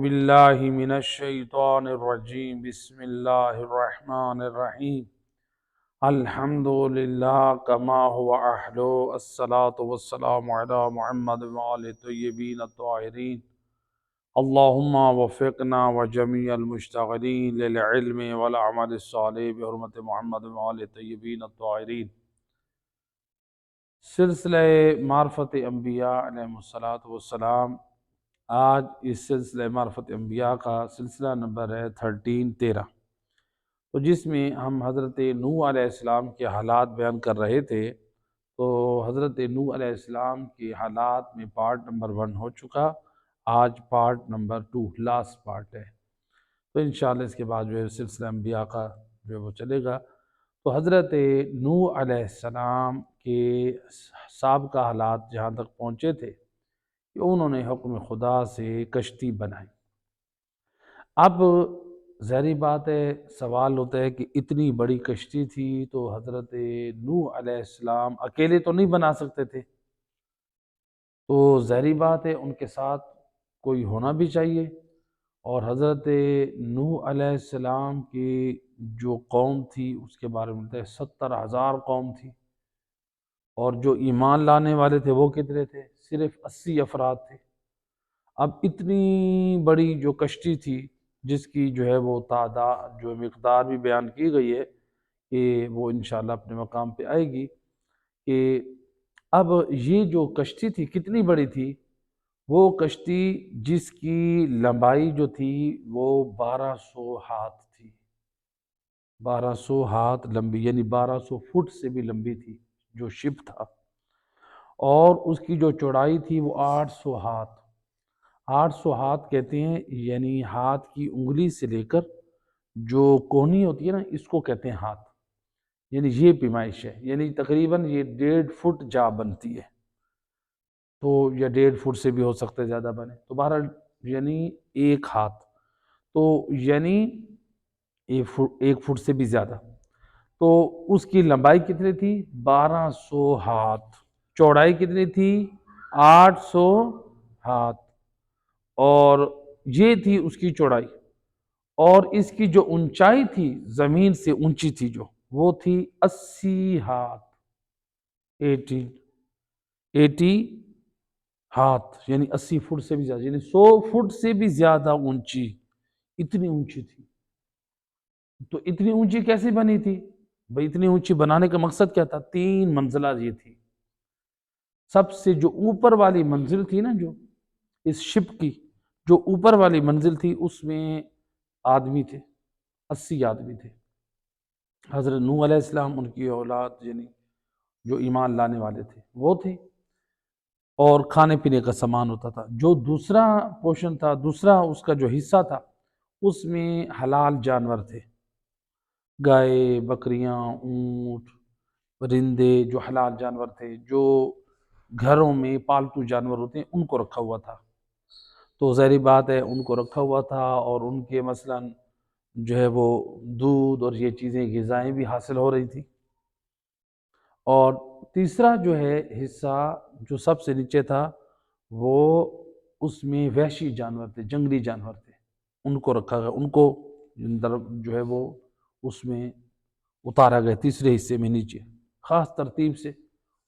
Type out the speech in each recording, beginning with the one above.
باللہ من الشیطان الرجیم بسم اللہ الرحمن الرحیم الحمدللہ کما هو اہلو الصلاة والسلام علی محمد وآل طیبین الطاہرین اللہم وفقنا وجمیع المشتغلین للعلم والعمل الصالح بحرمت محمد وآل طیبین الطاہرین۔ سلسلہ معرفت انبیاء علیہ السلام، آج اس سلسلہ معرفت انبیاء کا سلسلہ نمبر ہے 13 تو جس میں ہم حضرت نوح علیہ السلام کے حالات بیان کر رہے تھے۔ تو حضرت نوح علیہ السلام کے حالات میں پارٹ نمبر 1 ہو چکا، آج پارٹ نمبر 2 لاسٹ پارٹ ہے۔ تو انشاءاللہ اس کے بعد جو ہے سلسلہ انبیاء کا جو ہے وہ چلے گا۔ تو حضرت نوح علیہ السلام کے سابقہ حالات جہاں تک پہنچے تھے کہ انہوں نے حکم خدا سے کشتی بنائی۔ اب ظاہری بات ہے، سوال ہوتا ہے کہ اتنی بڑی کشتی تھی تو حضرت نوح علیہ السلام اکیلے تو نہیں بنا سکتے تھے، تو ظاہری بات ہے ان کے ساتھ کوئی ہونا بھی چاہیے۔ اور حضرت نوح علیہ السلام کی جو قوم تھی اس کے بارے میں ملتا ہے 70,000 قوم تھی، اور جو ایمان لانے والے تھے وہ کتنے تھے؟ صرف 80 افراد تھے۔ اب اتنی بڑی جو کشتی تھی جس کی جو ہے وہ تعداد جو مقدار بھی بیان کی گئی ہے کہ وہ انشاءاللہ اپنے مقام پہ آئے گی، کہ اب یہ جو کشتی تھی کتنی بڑی تھی؟ وہ کشتی جس کی لمبائی جو تھی وہ 1200 ہاتھ تھی، 1200 ہاتھ لمبی، یعنی 1200 فٹ سے بھی لمبی تھی جو شپ تھا، اور اس کی جو چوڑائی تھی وہ 800 ہاتھ۔ 800 ہاتھ کہتے ہیں یعنی ہاتھ کی انگلی سے لے کر جو کونی ہوتی ہے نا، اس کو کہتے ہیں ہاتھ، یعنی یہ پیمائش ہے، یعنی تقریباً یہ 1.5 فٹ جا بنتی ہے، تو یا 1.5 فٹ سے بھی ہو سکتا ہے زیادہ بنے، تو بہرحال یعنی ایک ہاتھ، تو یعنی 1 فٹ سے بھی زیادہ۔ تو اس کی لمبائی کتنی تھی؟ 1200 ہاتھ۔ چوڑائی کتنی تھی؟ 800 ہاتھ، اور یہ تھی اس کی چوڑائی۔ اور اس کی جو اونچائی تھی، زمین سے اونچی تھی جو، وہ تھی 80 ہاتھ، 80 ہاتھ، یعنی 80 فٹ سے بھی زیادہ، یعنی 100 فٹ سے بھی زیادہ اونچی، اتنی اونچی تھی۔ تو اتنی اونچی کیسے بنی تھی؟ بھئی اتنی اونچی بنانے کا مقصد کیا تھا؟ 3 منزلہ یہ تھی۔ سب سے جو اوپر والی منزل تھی نا، جو اس شپ کی جو اوپر والی منزل تھی، اس میں آدمی تھے، 80 آدمی تھے۔ حضرت نوح علیہ السلام، ان کی اولاد، یعنی جو ایمان لانے والے تھے وہ تھے، اور کھانے پینے کا سامان ہوتا تھا۔ جو دوسرا پورشن تھا، دوسرا اس کا جو حصہ تھا، اس میں حلال جانور تھے، گائے، بکریاں، اونٹ، پرندے، جو حلال جانور تھے، جو گھروں میں پالتو جانور ہوتے ہیں ان کو رکھا ہوا تھا۔ تو ظاہری بات ہے ان کو رکھا ہوا تھا، اور ان کے مثلاً جو ہے وہ دودھ اور یہ چیزیں غذائیں بھی حاصل ہو رہی تھی۔ اور تیسرا جو ہے حصہ جو سب سے نیچے تھا، وہ اس میں وحشی جانور تھے، جنگلی جانور تھے، ان کو رکھا گیا، ان کو جو ہے وہ اس میں اتارا گیا، تیسرے حصے میں نیچے خاص ترتیب سے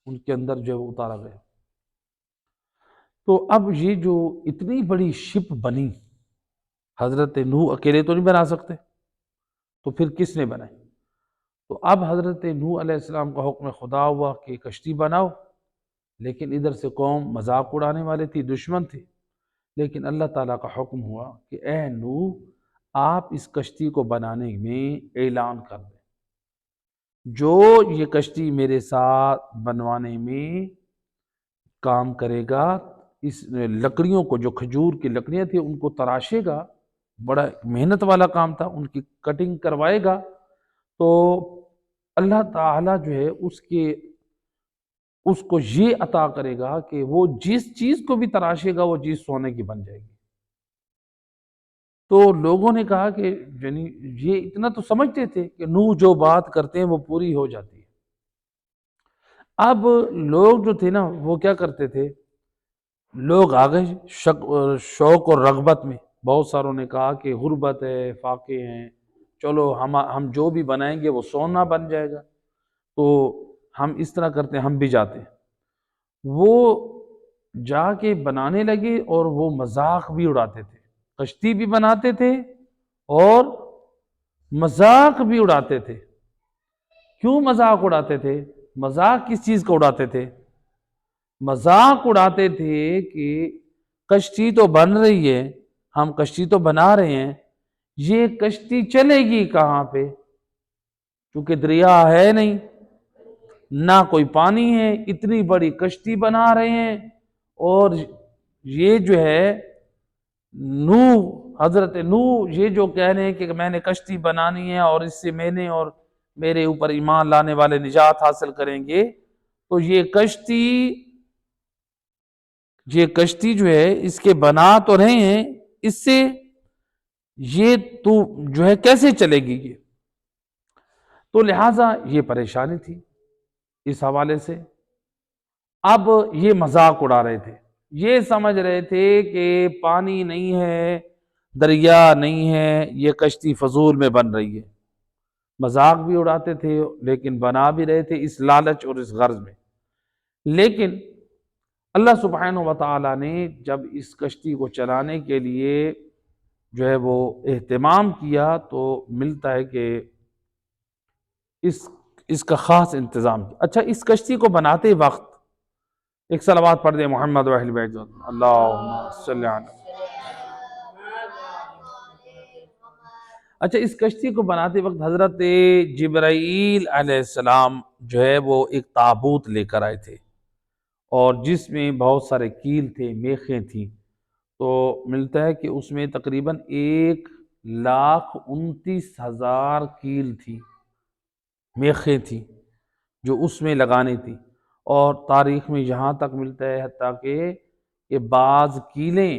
ان کے اندر جو ہے وہ اتارا گیا۔ تو اب یہ جو اتنی بڑی شپ بنی، حضرت نوح اکیلے تو نہیں بنا سکتے، تو پھر کس نے بنائی؟ تو اب حضرت نوح علیہ السلام کا حکم خدا ہوا کہ کشتی بناؤ، لیکن ادھر سے قوم مذاق اڑانے والے تھی، دشمن تھے، لیکن اللہ تعالیٰ کا حکم ہوا کہ اے نوح، آپ اس کشتی کو بنانے میں اعلان کر دیں، جو یہ کشتی میرے ساتھ بنوانے میں کام کرے گا، اس لکڑیوں کو، جو کھجور کی لکڑیاں تھیں ان کو تراشے گا، بڑا محنت والا کام تھا، ان کی کٹنگ کروائے گا، تو اللہ تعالیٰ جو ہے اس کو یہ عطا کرے گا کہ وہ جس چیز کو بھی تراشے گا وہ چیز سونے کی بن جائے گی۔ تو لوگوں نے کہا کہ یعنی یہ اتنا تو سمجھتے تھے کہ نوح جو بات کرتے ہیں وہ پوری ہو جاتی ہے۔ اب لوگ جو تھے نا وہ کیا کرتے تھے، لوگ آ گئے شوق اور رغبت میں بہت ساروں نے کہا کہ غربت ہے، فاقے ہیں، چلو ہم جو بھی بنائیں گے وہ سونا بن جائے گا، تو ہم اس طرح کرتے ہیں، ہم بھی جاتے ہیں۔ وہ جا کے بنانے لگے اور وہ مذاق بھی اڑاتے تھے، کشتی بھی بناتے تھے اور مذاق بھی اڑاتے تھے۔ کیوں مذاق اڑاتے تھے؟ مذاق کس چیز کا اڑاتے تھے؟ مذاق اڑاتے تھے کہ کشتی تو بن رہی ہے، ہم کشتی تو بنا رہے ہیں، یہ کشتی چلے گی کہاں پہ؟ کیونکہ دریا ہے نہیں، نہ کوئی پانی ہے، اتنی بڑی کشتی بنا رہے ہیں، اور یہ جو ہے حضرت نوح یہ جو کہہ رہے ہیں کہ میں نے کشتی بنانی ہے اور اس سے میں نے اور میرے اوپر ایمان لانے والے نجات حاصل کریں گے، تو یہ کشتی جو ہے اس کے بنا تو رہے ہیں، اس سے یہ تو جو ہے کیسے چلے گی یہ؟ تو لہٰذا یہ پریشانی تھی اس حوالے سے۔ اب یہ مذاق اڑا رہے تھے، یہ سمجھ رہے تھے کہ پانی نہیں ہے، دریا نہیں ہے، یہ کشتی فضول میں بن رہی ہے۔ مذاق بھی اڑاتے تھے لیکن بنا بھی رہے تھے اس لالچ اور اس غرض میں۔ لیکن اللہ سبحانہ و تعالیٰ نے جب اس کشتی کو چلانے کے لیے جو ہے وہ اہتمام کیا تو ملتا ہے کہ اس کا خاص انتظام کیا۔ اچھا، اس کشتی کو بناتے وقت ایک صلوات پڑھ دیں محمد و اہل بیت، اللہم صلی علی۔ اچھا، اس کشتی کو بناتے وقت حضرت جبرائیل علیہ السلام جو ہے وہ ایک تابوت لے کر آئے تھے، اور جس میں بہت سارے کیل تھے، میخیں تھیں، تو ملتا ہے کہ اس میں تقریباً 1,29,000 کیل تھی، میخیں تھیں جو اس میں لگانی تھی۔ اور تاریخ میں یہاں تک ملتا ہے حتیٰ کہ بعض کیلیں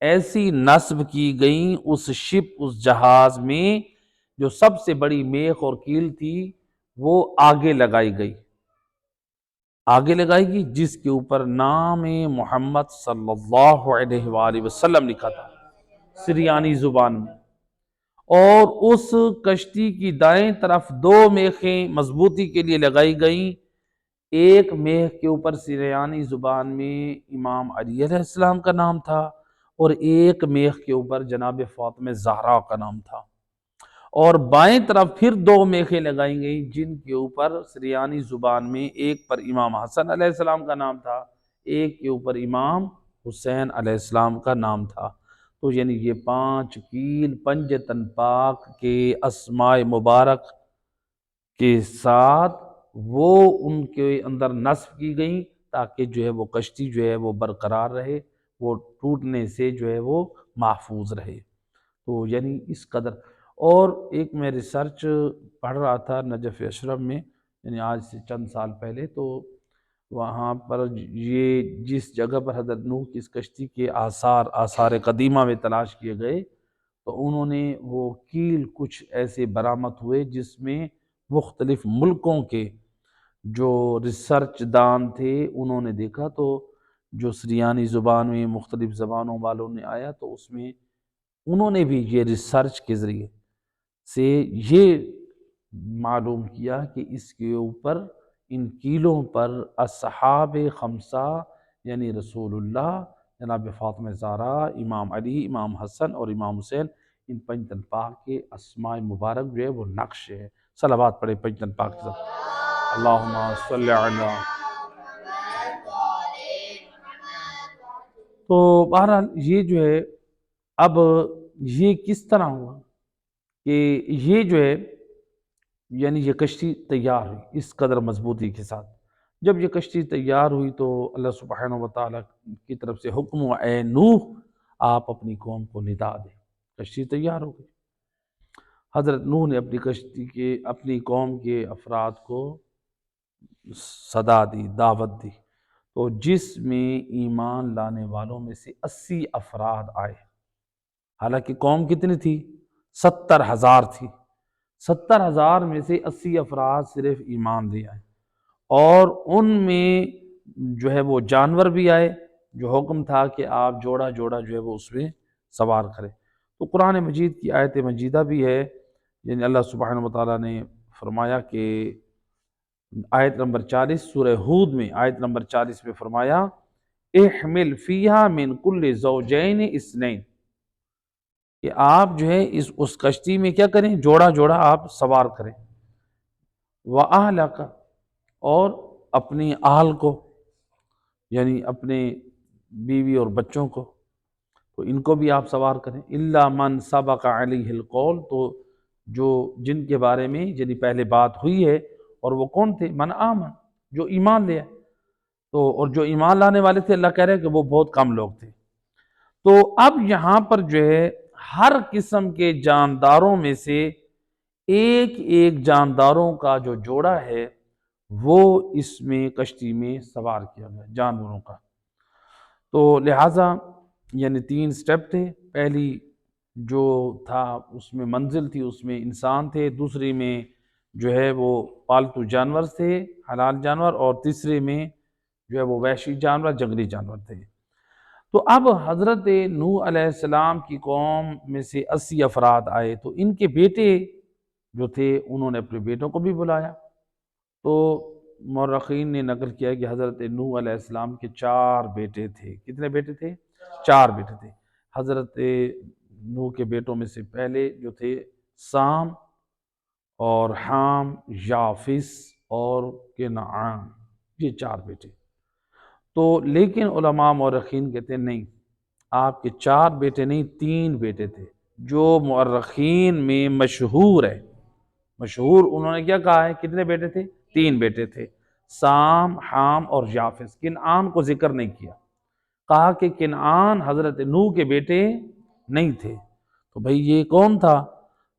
ایسی نصب کی گئیں اس جہاز میں، جو سب سے بڑی میخ اور کیل تھی وہ آگے لگائی گئی، جس کے اوپر نام محمد صلی اللہ علیہ وآلہ وسلم لکھا تھا سریانی زبان میں۔ اور اس کشتی کی دائیں طرف 2 میخیں مضبوطی کے لیے لگائی گئیں، ایک میخ کے اوپر سریانی زبان میں امام علی علیہ السلام کا نام تھا، اور ایک میخ کے اوپر جناب فاطمہ زہرا کا نام تھا، اور بائیں طرف پھر 2 میخیں لگائی گئیں جن کے اوپر سریانی زبان میں ایک پر امام حسن علیہ السلام کا نام تھا، ایک کے اوپر امام حسین علیہ السلام کا نام تھا۔ تو یعنی یہ 5 کیل پنجتن پاک کے اسماء مبارک کے ساتھ وہ ان کے اندر نصب کی گئیں، تاکہ جو ہے وہ کشتی جو ہے وہ برقرار رہے، وہ ٹوٹنے سے جو ہے وہ محفوظ رہے۔ تو یعنی اس قدر۔ اور ایک میں ریسرچ پڑھ رہا تھا نجف اشرف میں، یعنی آج سے چند سال پہلے، تو وہاں پر یہ جس جگہ پر حضرت نوح کی اس کشتی کے آثار قدیمہ میں تلاش کیے گئے، تو انہوں نے وہ کیل کچھ ایسے برآمد ہوئے جس میں مختلف ملکوں کے جو ریسرچ دان تھے انہوں نے دیکھا، تو جو سریانی زبان میں مختلف زبانوں والوں نے آیا، تو اس میں انہوں نے بھی یہ ریسرچ کے ذریعے سے یہ معلوم کیا کہ اس کے اوپر ان کیلوں پر اصحاب خمسہ یعنی رسول اللہ، جناب فاطمہ زہرا، امام علی، امام حسن اور امام حسین، ان پنجتن پاک کے اسماء مبارک جو ہے وہ نقش ہے۔ صلوات پڑھے پنجتن پاک کے ساتھ، اللہم صلی علی۔ تو بہرحال یہ جو ہے، اب یہ کس طرح ہوا کہ یہ جو ہے یعنی یہ کشتی تیار ہوئی اس قدر مضبوطی کے ساتھ۔ جب یہ کشتی تیار ہوئی تو اللہ سبحانہ و تعالیٰ کی طرف سے حکم ہوا، اے نوح آپ اپنی قوم کو ندا دیں۔ کشتی تیار ہو گئی، حضرت نوح نے اپنی کشتی کے اپنی قوم کے افراد کو صدا دی، دعوت دی، تو جس میں ایمان لانے والوں میں سے 80 افراد آئے۔ حالانکہ قوم کتنی تھی؟ 70,000 تھی۔ 70,000 میں سے 80 افراد صرف ایمان لے آئے، اور ان میں جو ہے وہ جانور بھی آئے، جو حکم تھا کہ آپ جوڑا جوڑا جو ہے وہ اس میں سوار کرے۔ تو قرآن مجید کی آیت مجیدہ بھی ہے، یعنی اللہ سبحانہ وتعالیٰ نے فرمایا کہ آیت نمبر 40 سورہ ہود میں آیت نمبر 40 میں فرمایا احمل فیہا من کل زوجین اثنین، کہ آپ جو ہے اس کشتی میں کیا کریں، جوڑا جوڑا آپ سوار کریں، وَأَهْلَكَ، اور اپنی اہل کو، یعنی اپنے بیوی اور بچوں کو، تو ان کو بھی آپ سوار کریں، إِلَّا مَنْ سَبَقَ عَلَيْهِ الْقَوْلُ، تو جن کے بارے میں یعنی پہلے بات ہوئی ہے، اور وہ کون تھے، من آمن، جو ایمان لے آئے، تو اور جو ایمان لانے والے تھے اللہ کہہ رہے ہیں کہ وہ بہت کم لوگ تھے۔ تو اب یہاں پر جو ہے ہر قسم کے جانداروں میں سے ایک ایک جانداروں کا جو جوڑا ہے وہ اس میں کشتی میں سوار کیا گیا جانوروں کا۔ تو لہٰذا یعنی 3 سٹیپ تھے، پہلی جو تھا اس میں منزل تھی، اس میں انسان تھے، دوسری میں جو ہے وہ پالتو جانور تھے، حلال جانور، اور تیسرے میں جو ہے وہ وحشی جانور، جنگلی جانور تھے۔ تو اب حضرت نوح علیہ السلام کی قوم میں سے 80 افراد آئے، تو ان کے بیٹے جو تھے انہوں نے اپنے بیٹوں کو بھی بلایا۔ تو مورخین نے نقل کیا کہ حضرت نوح علیہ السلام کے 4 بیٹے تھے۔ کتنے بیٹے تھے؟ 4 بیٹے تھے۔ حضرت نوح کے بیٹوں میں سے پہلے جو تھے سام اور حام، یافس اور کنعان، یہ 4 بیٹے۔ تو لیکن علماء مورخین کہتے ہیں نہیں، آپ کے 4 بیٹے نہیں، 3 بیٹے تھے، جو مورخین میں مشہور ہے۔ مشہور انہوں نے کیا کہا ہے، کتنے بیٹے تھے؟ 3 بیٹے تھے، سام، حام اور یافس۔ کنعان کو ذکر نہیں کیا، کہا کہ کنعان حضرت نوح کے بیٹے نہیں تھے۔ تو بھئی یہ کون تھا؟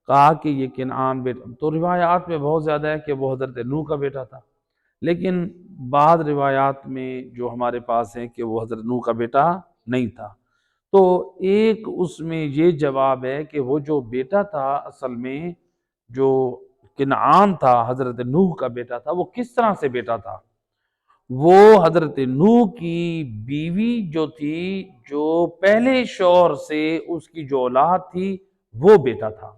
کہا کہ یہ کنعان بیٹا، تو روایات میں بہت زیادہ ہے کہ وہ حضرت نوح کا بیٹا تھا، لیکن بعض روایات میں جو ہمارے پاس ہیں کہ وہ حضرت نوح کا بیٹا نہیں تھا۔ تو ایک اس میں یہ جواب ہے کہ وہ جو بیٹا تھا اصل میں جو کنعان تھا، حضرت نوح کا بیٹا تھا، وہ کس طرح سے بیٹا تھا؟ وہ حضرت نوح کی بیوی جو تھی، جو پہلے شوہر سے اس کی جو اولاد تھی وہ بیٹا تھا۔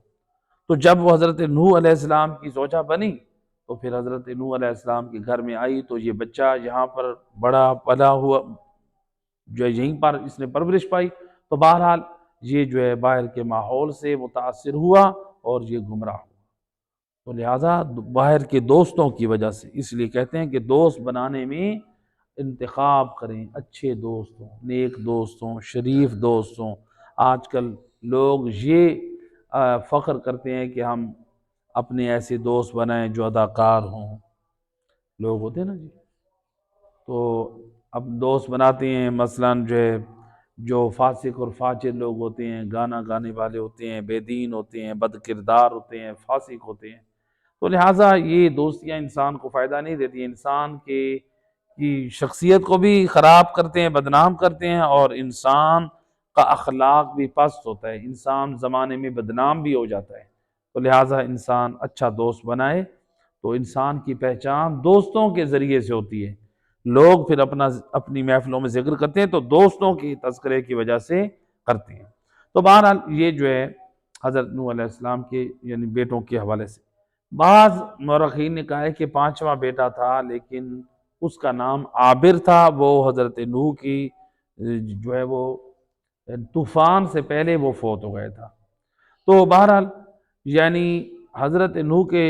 تو جب وہ حضرت نوح علیہ السلام کی زوجہ بنی تو پھر حضرت نوح علیہ السلام کے گھر میں آئی، تو یہ بچہ یہاں پر بڑا پلا ہوا، جو یہیں پر اس نے پرورش پائی، تو بہرحال یہ جو ہے باہر کے ماحول سے متاثر ہوا اور یہ گمراہ ہوا۔ تو لہٰذا باہر کے دوستوں کی وجہ سے، اس لیے کہتے ہیں کہ دوست بنانے میں انتخاب کریں، اچھے دوست ہوں، نیک دوست ہوں، شریف دوست ہوں۔ آج کل لوگ یہ فخر کرتے ہیں کہ ہم اپنے ایسے دوست بنائیں جو اداکار ہوں، لوگ ہوتے ہیں نا جی، تو اب دوست بناتے ہیں مثلاً جو فاسق اور فاجر لوگ ہوتے ہیں، گانا گانے والے ہوتے ہیں، بے دین ہوتے ہیں، بد کردار ہوتے ہیں، فاسق ہوتے ہیں۔ تو لہٰذا یہ دوستیاں انسان کو فائدہ نہیں دیتی، انسان کی شخصیت کو بھی خراب کرتے ہیں، بدنام کرتے ہیں، اور انسان کا اخلاق بھی پست ہوتا ہے، انسان زمانے میں بدنام بھی ہو جاتا ہے۔ تو لہٰذا انسان اچھا دوست بنائے، تو انسان کی پہچان دوستوں کے ذریعے سے ہوتی ہے۔ لوگ پھر اپنی محفلوں میں ذکر کرتے ہیں تو دوستوں کی تذکرے کی وجہ سے کرتے ہیں۔ تو بہرحال یہ جو ہے حضرت نوح علیہ السلام کے یعنی بیٹوں کے حوالے سے، بعض مورخین نے کہا ہے کہ 5واں بیٹا تھا، لیکن اس کا نام عابر تھا، وہ حضرت نوح کی جو ہے وہ طوفان سے پہلے وہ فوت ہو گیا تھا۔ تو بہرحال یعنی حضرت نوح کے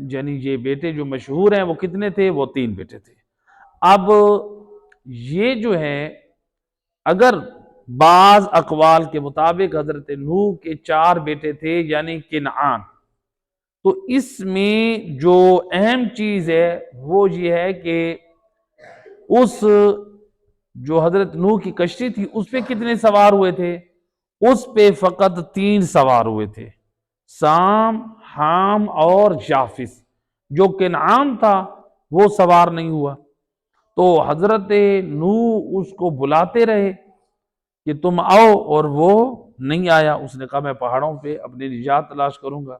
یعنی یہ بیٹے جو مشہور ہیں وہ کتنے تھے؟ وہ 3 بیٹے تھے۔ اب یہ جو ہے اگر بعض اقوال کے مطابق حضرت نوح کے 4 بیٹے تھے یعنی کنعان، تو اس میں جو اہم چیز ہے وہ یہ ہے کہ اس جو حضرت نوح کی کشتی تھی اس پہ کتنے سوار ہوئے تھے؟ اس پہ فقط 3 سوار ہوئے تھے، سام، حام اور یافس۔ جو کنعان تھا وہ سوار نہیں ہوا۔ تو حضرت نوح اس کو بلاتے رہے کہ تم آؤ، اور وہ نہیں آیا، اس نے کہا میں پہاڑوں پہ اپنی نجات تلاش کروں گا۔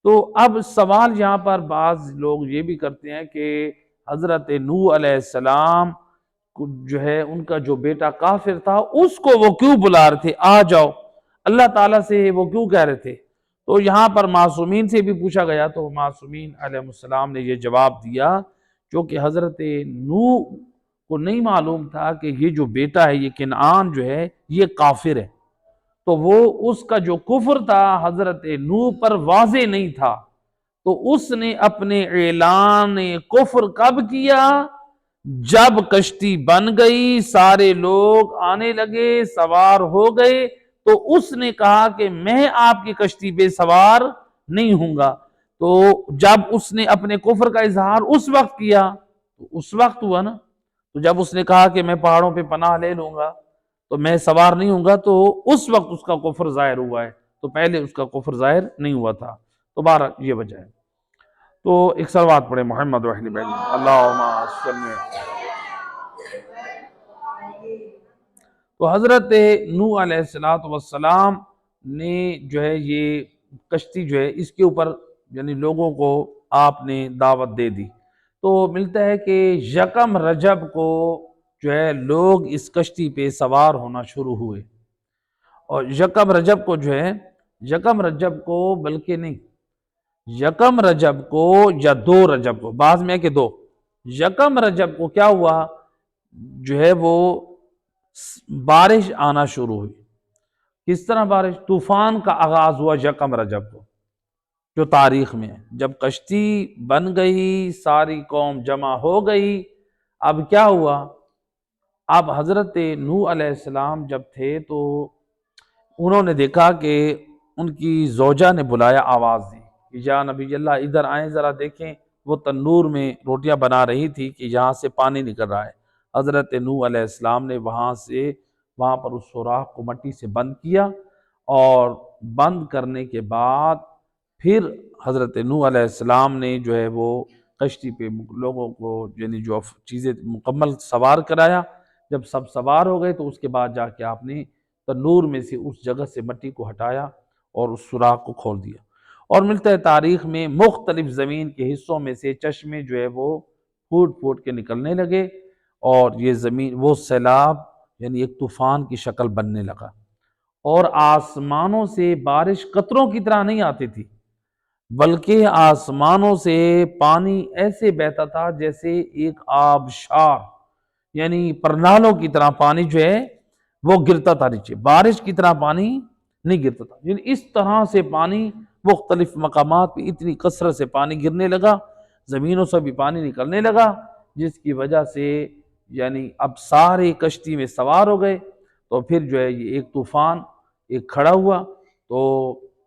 تو اب سوال یہاں پر بعض لوگ یہ بھی کرتے ہیں کہ حضرت نوح علیہ السلام جو ہے ان کا جو بیٹا کافر تھا اس کو وہ کیوں بلا رہے تھے، آ جاؤ۔ اللہ تعالیٰ سے وہ کیوں کہہ رہے تھے؟ تو یہاں پر معصومین سے بھی پوچھا گیا تو معصومین علیہ السلام نے یہ جواب دیا، کیونکہ حضرت نوح کو نہیں معلوم تھا کہ یہ جو بیٹا ہے، یہ کنعان جو ہے یہ کافر ہے، تو وہ اس کا جو کفر تھا حضرت نوح پر واضح نہیں تھا، تو اس نے اپنے اعلان کفر کب کیا؟ جب کشتی بن گئی، سارے لوگ آنے لگے، سوار ہو گئے، تو اس نے کہا کہ میں آپ کی کشتی پہ سوار نہیں ہوں گا۔ تو جب اس نے اپنے کفر کا اظہار اس وقت کیا تو اس وقت ہوا نا، تو جب اس نے کہا کہ میں پہاڑوں پہ پناہ لے لوں گا تو میں سوار نہیں ہوں گا، تو اس وقت اس کا کفر ظاہر ہوا ہے، تو پہلے اس کا کفر ظاہر نہیں ہوا تھا۔ تو بہرحال یہ وجہ ہے۔ تو ایک صلوات پڑھے محمد و اہل بیت اللہم صلی۔ تو حضرت نوح علیہ السلام نے جو ہے یہ کشتی جو ہے اس کے اوپر یعنی لوگوں کو آپ نے دعوت دے دی، تو ملتا ہے کہ یکم رجب کو جو ہے لوگ اس کشتی پہ سوار ہونا شروع ہوئے، اور یکم رجب کو جو ہے، یکم رجب کو بلکہ نہیں، یکم رجب کو یا 2 رجب کو، بعض میں ہے کہ 2، یکم رجب کو کیا ہوا، جو ہے وہ بارش آنا شروع ہوئی۔ کس طرح بارش؟ طوفان کا آغاز ہوا یکم رجب کو، جو تاریخ میں ہے، جب کشتی بن گئی، ساری قوم جمع ہو گئی، اب کیا ہوا؟ اب حضرت نوح علیہ السلام جب تھے تو انہوں نے دیکھا کہ ان کی زوجہ نے بلایا، آواز دی کہ یا نبی اللہ ادھر آئیں ذرا دیکھیں، وہ تنور میں روٹیاں بنا رہی تھی کہ یہاں سے پانی نکل رہا ہے۔ حضرت نوح علیہ السلام نے وہاں پر اس سوراخ کو مٹی سے بند کیا، اور بند کرنے کے بعد پھر حضرت نوح علیہ السلام نے جو ہے وہ کشتی پہ لوگوں کو یعنی جو چیزیں مکمل سوار کرایا۔ جب سب سوار ہو گئے تو اس کے بعد جا کے آپ نے تنور میں سے اس جگہ سے مٹی کو ہٹایا اور اس سوراخ کو کھول دیا، اور ملتا ہے تاریخ میں مختلف زمین کے حصوں میں سے چشمے جو ہے وہ پھوٹ پھوٹ کے نکلنے لگے، اور یہ زمین وہ سیلاب یعنی ایک طوفان کی شکل بننے لگا، اور آسمانوں سے بارش قطروں کی طرح نہیں آتی تھی، بلکہ آسمانوں سے پانی ایسے بہتا تھا جیسے ایک آبشار، یعنی پرنالوں کی طرح پانی جو ہے وہ گرتا تھا نیچے، بارش کی طرح پانی نہیں گرتا تھا، یعنی اس طرح سے پانی مختلف مقامات پہ اتنی کثرت سے پانی گرنے لگا، زمینوں سے بھی پانی نکلنے لگا، جس کی وجہ سے یعنی اب سارے کشتی میں سوار ہو گئے، تو پھر جو ہے یہ ایک طوفان ایک کھڑا ہوا، تو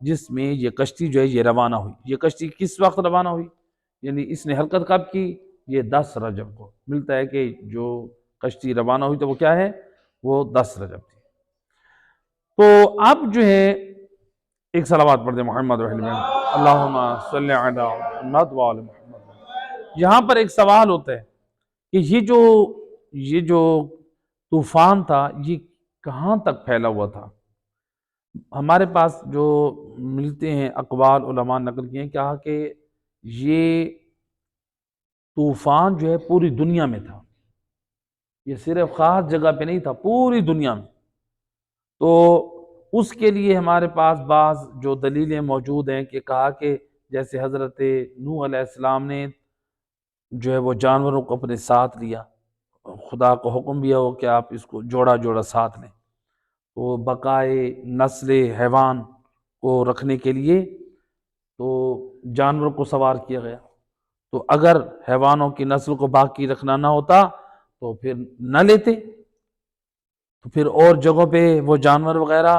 جس میں یہ کشتی جو ہے یہ روانہ ہوئی۔ یہ کشتی کس وقت روانہ ہوئی؟ یعنی اس نے حرکت کب کی؟ یہ 10 رجب کو ملتا ہے کہ جو کشتی روانہ ہوئی تو وہ کیا ہے؟ وہ 10 رجب تھی۔ تو اب جو ہے ایک صلوات پڑھ دیں محمد و اہل بیت اللہم صلی علی محمد و آل محمد۔ یہاں پر ایک سوال ہوتا ہے کہ یہ جو طوفان تھا یہ کہاں تک پھیلا ہوا تھا؟ ہمارے پاس جو ملتے ہیں اقوال علماء نقل کیے ہیں، کہا کہ یہ طوفان جو ہے پوری دنیا میں تھا، یہ صرف خاص جگہ پہ نہیں تھا، پوری دنیا میں۔ تو اس کے لیے ہمارے پاس بعض جو دلیلیں موجود ہیں کہ کہا کہ جیسے حضرت نوح علیہ السلام نے جو ہے وہ جانوروں کو اپنے ساتھ لیا، خدا کو حکم دیا ہو کہ آپ اس کو جوڑا جوڑا ساتھ لیں، تو بقائے نسل حیوان کو رکھنے کے لیے تو جانوروں کو سوار کیا گیا، تو اگر حیوانوں کی نسل کو باقی رکھنا نہ ہوتا تو پھر نہ لیتے، تو پھر اور جگہوں پہ وہ جانور وغیرہ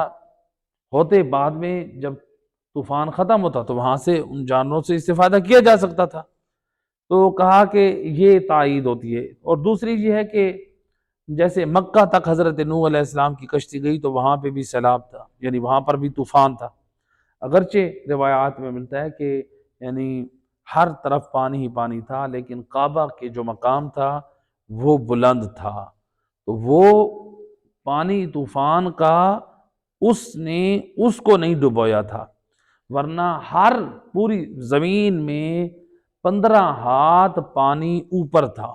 ہوتے، بعد میں جب طوفان ختم ہوتا تو وہاں سے ان جانوروں سے استفادہ کیا جا سکتا تھا۔ تو کہا کہ یہ تائید ہوتی ہے، اور دوسری یہ ہے کہ جیسے مکہ تک حضرت نوح علیہ السلام کی کشتی گئی تو وہاں پہ بھی سیلاب تھا، یعنی وہاں پر بھی طوفان تھا، اگرچہ روایات میں ملتا ہے کہ یعنی ہر طرف پانی ہی پانی تھا، لیکن کعبہ کے جو مقام تھا وہ بلند تھا، تو وہ پانی طوفان کا اس کو نہیں ڈبویا تھا، ورنہ ہر پوری زمین میں 15 ہاتھ پانی اوپر تھا،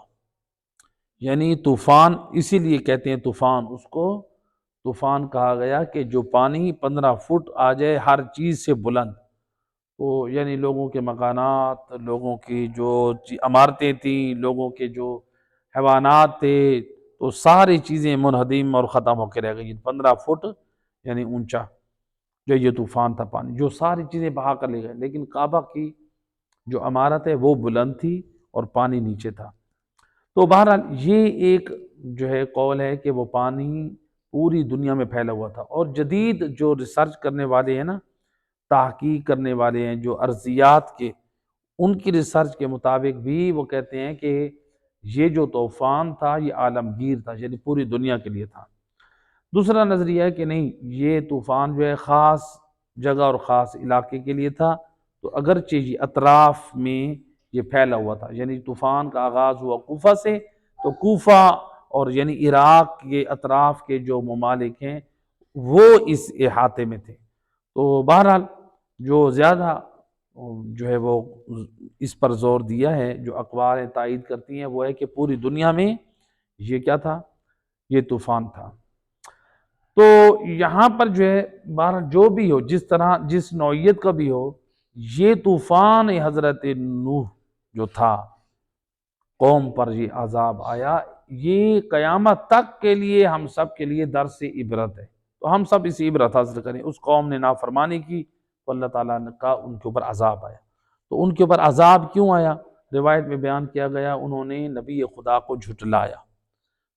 یعنی طوفان اسی لیے کہتے ہیں طوفان اس کو طوفان کہا گیا کہ جو پانی 15 فٹ آ جائے ہر چیز سے بلند، تو یعنی لوگوں کے مکانات، لوگوں کی جو عمارتیں تھیں، لوگوں کے جو حیوانات تھے، تو ساری چیزیں منہدم اور ختم ہو کے رہ گئی۔ 15 فٹ یعنی اونچا جو یہ طوفان تھا، پانی جو ساری چیزیں بہا کر لے گئے، لیکن کعبہ کی جو عمارت ہے وہ بلند تھی اور پانی نیچے تھا۔ تو بہرحال یہ ایک جو ہے قول ہے کہ وہ پانی پوری دنیا میں پھیلا ہوا تھا، اور جدید جو ریسرچ کرنے والے ہیں نا، تحقیق کرنے والے ہیں جو ارضیات کے، ان کی ریسرچ کے مطابق بھی وہ کہتے ہیں کہ یہ جو طوفان تھا یہ عالمگیر تھا، یعنی پوری دنیا کے لیے تھا۔ دوسرا نظریہ ہے کہ نہیں، یہ طوفان جو ہے خاص جگہ اور خاص علاقے کے لیے تھا، تو اگرچہ یہ اطراف میں یہ پھیلا ہوا تھا، یعنی طوفان کا آغاز ہوا کوفہ سے، تو کوفہ اور یعنی عراق کے اطراف کے جو ممالک ہیں وہ اس احاطے میں تھے۔ تو بہرحال جو زیادہ جو ہے وہ اس پر زور دیا ہے، جو اقوال تائید کرتی ہیں، وہ ہے کہ پوری دنیا میں یہ کیا تھا، یہ طوفان تھا۔ تو یہاں پر جو ہے بہرحال جو بھی ہو، جس طرح جس نوعیت کا بھی ہو، یہ طوفان حضرت نوح جو تھا، قوم پر یہ عذاب آیا، یہ قیامت تک کے لیے ہم سب کے لیے درس عبرت ہے۔ تو ہم سب اس عبرت حاصل کریں۔ اس قوم نے نافرمانی کی تو اللہ تعالیٰ نے کہا ان کے اوپر عذاب آیا۔ تو ان کے اوپر عذاب کیوں آیا؟ روایت میں بیان کیا گیا، انہوں نے نبی خدا کو جھٹلایا،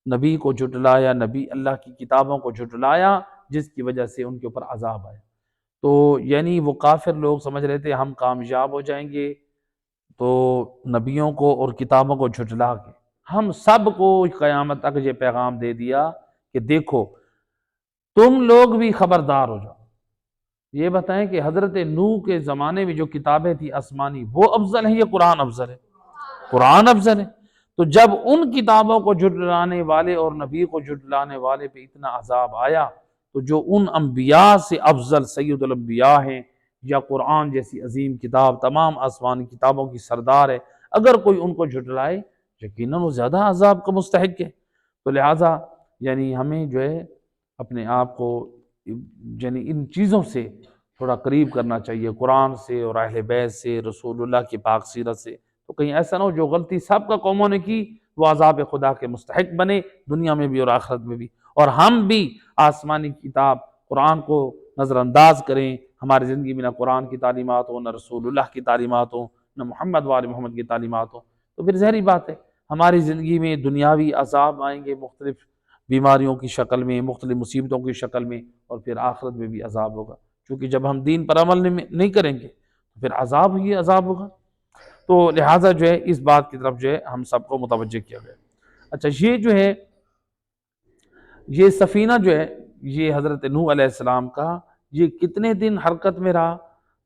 نبی کو جھٹلایا، نبی اللہ کی کتابوں کو جھٹلایا، جس کی وجہ سے ان کے اوپر عذاب آیا۔ تو یعنی وہ کافر لوگ سمجھ رہے تھے ہم کامیاب ہو جائیں گے تو نبیوں کو اور کتابوں کو جھٹلا کے ہم سب کو قیامت تک یہ پیغام دے دیا کہ دیکھو تم لوگ بھی خبردار ہو جاؤ، یہ بتائیں کہ حضرت نوح کے زمانے میں جو کتابیں تھیں آسمانی وہ افضل ہیں یا قرآن افضل ہے؟ قرآن افضل ہے۔ تو جب ان کتابوں کو جھٹلانے والے اور نبی کو جھٹلانے والے پہ اتنا عذاب آیا، تو جو ان انبیاء سے افضل سید الانبیاء ہیں، یا قرآن جیسی عظیم کتاب تمام آسمانی کتابوں کی سردار ہے، اگر کوئی ان کو جھٹلائے یقیناً وہ زیادہ عذاب کا مستحق ہے۔ تو لہٰذا یعنی ہمیں جو ہے اپنے آپ کو یعنی ان چیزوں سے تھوڑا قریب کرنا چاہیے، قرآن سے اور اہل بیت سے، رسول اللہ کی پاک سیرت سے، تو کہیں ایسا نہ ہو جو غلطی سب کا قوموں نے کی وہ عذاب خدا کے مستحق بنے، دنیا میں بھی اور آخرت میں بھی، اور ہم بھی آسمانی کتاب قرآن کو نظر انداز کریں، ہماری زندگی میں نہ قرآن کی تعلیمات ہوں، نہ رسول اللہ کی تعلیمات ہوں، نہ محمد وآل محمد کی تعلیمات ہوں، تو پھر ظاہری بات ہے ہماری زندگی میں دنیاوی عذاب آئیں گے مختلف بیماریوں کی شکل میں، مختلف مصیبتوں کی شکل میں، اور پھر آخرت میں بھی عذاب ہوگا، کیونکہ جب ہم دین پر عمل نہیں کریں گے تو پھر عذاب ہی عذاب ہوگا۔ تو لہٰذا جو ہے اس بات کی طرف جو ہے ہم سب کو متوجہ کیا گیا۔ اچھا، یہ جو ہے یہ سفینہ جو ہے یہ حضرت نوح علیہ السلام کا یہ کتنے دن حرکت میں رہا؟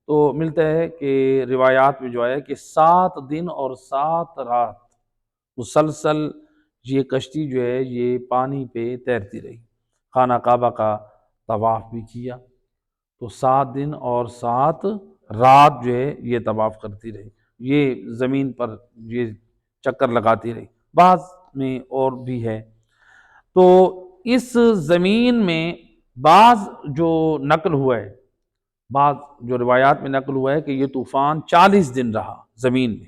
تو ملتا ہے کہ روایات میں جو ہے کہ 7 دن اور 7 رات مسلسل یہ کشتی جو ہے یہ پانی پہ تیرتی رہی، خانہ کعبہ کا طواف بھی کیا، تو 7 دن اور 7 رات جو ہے یہ طواف کرتی رہی، یہ زمین پر یہ چکر لگاتی رہی۔ بعض میں اور بھی ہے، تو اس زمین میں بعض جو نقل ہوا ہے، بعض جو روایات میں نقل ہوا ہے کہ یہ طوفان 40 دن رہا زمین میں،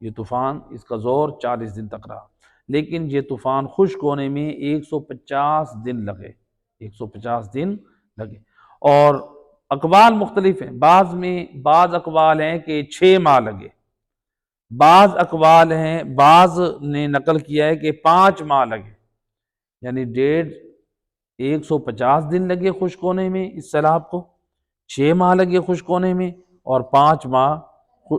یہ طوفان اس کا زور 40 دن تک رہا، لیکن یہ طوفان خشک ہونے میں 150 دن لگے، 150 دن لگے، اور اقوال مختلف ہیں، بعض اقوال ہیں کہ 6 ماہ لگے، بعض اقوال ہیں، بعض نے نقل کیا ہے کہ 5 ماہ لگے، یعنی 150 دن لگے خشک ہونے میں اس سیلاب کو، 6 ماہ لگے خشک ہونے میں، اور 5 ماہ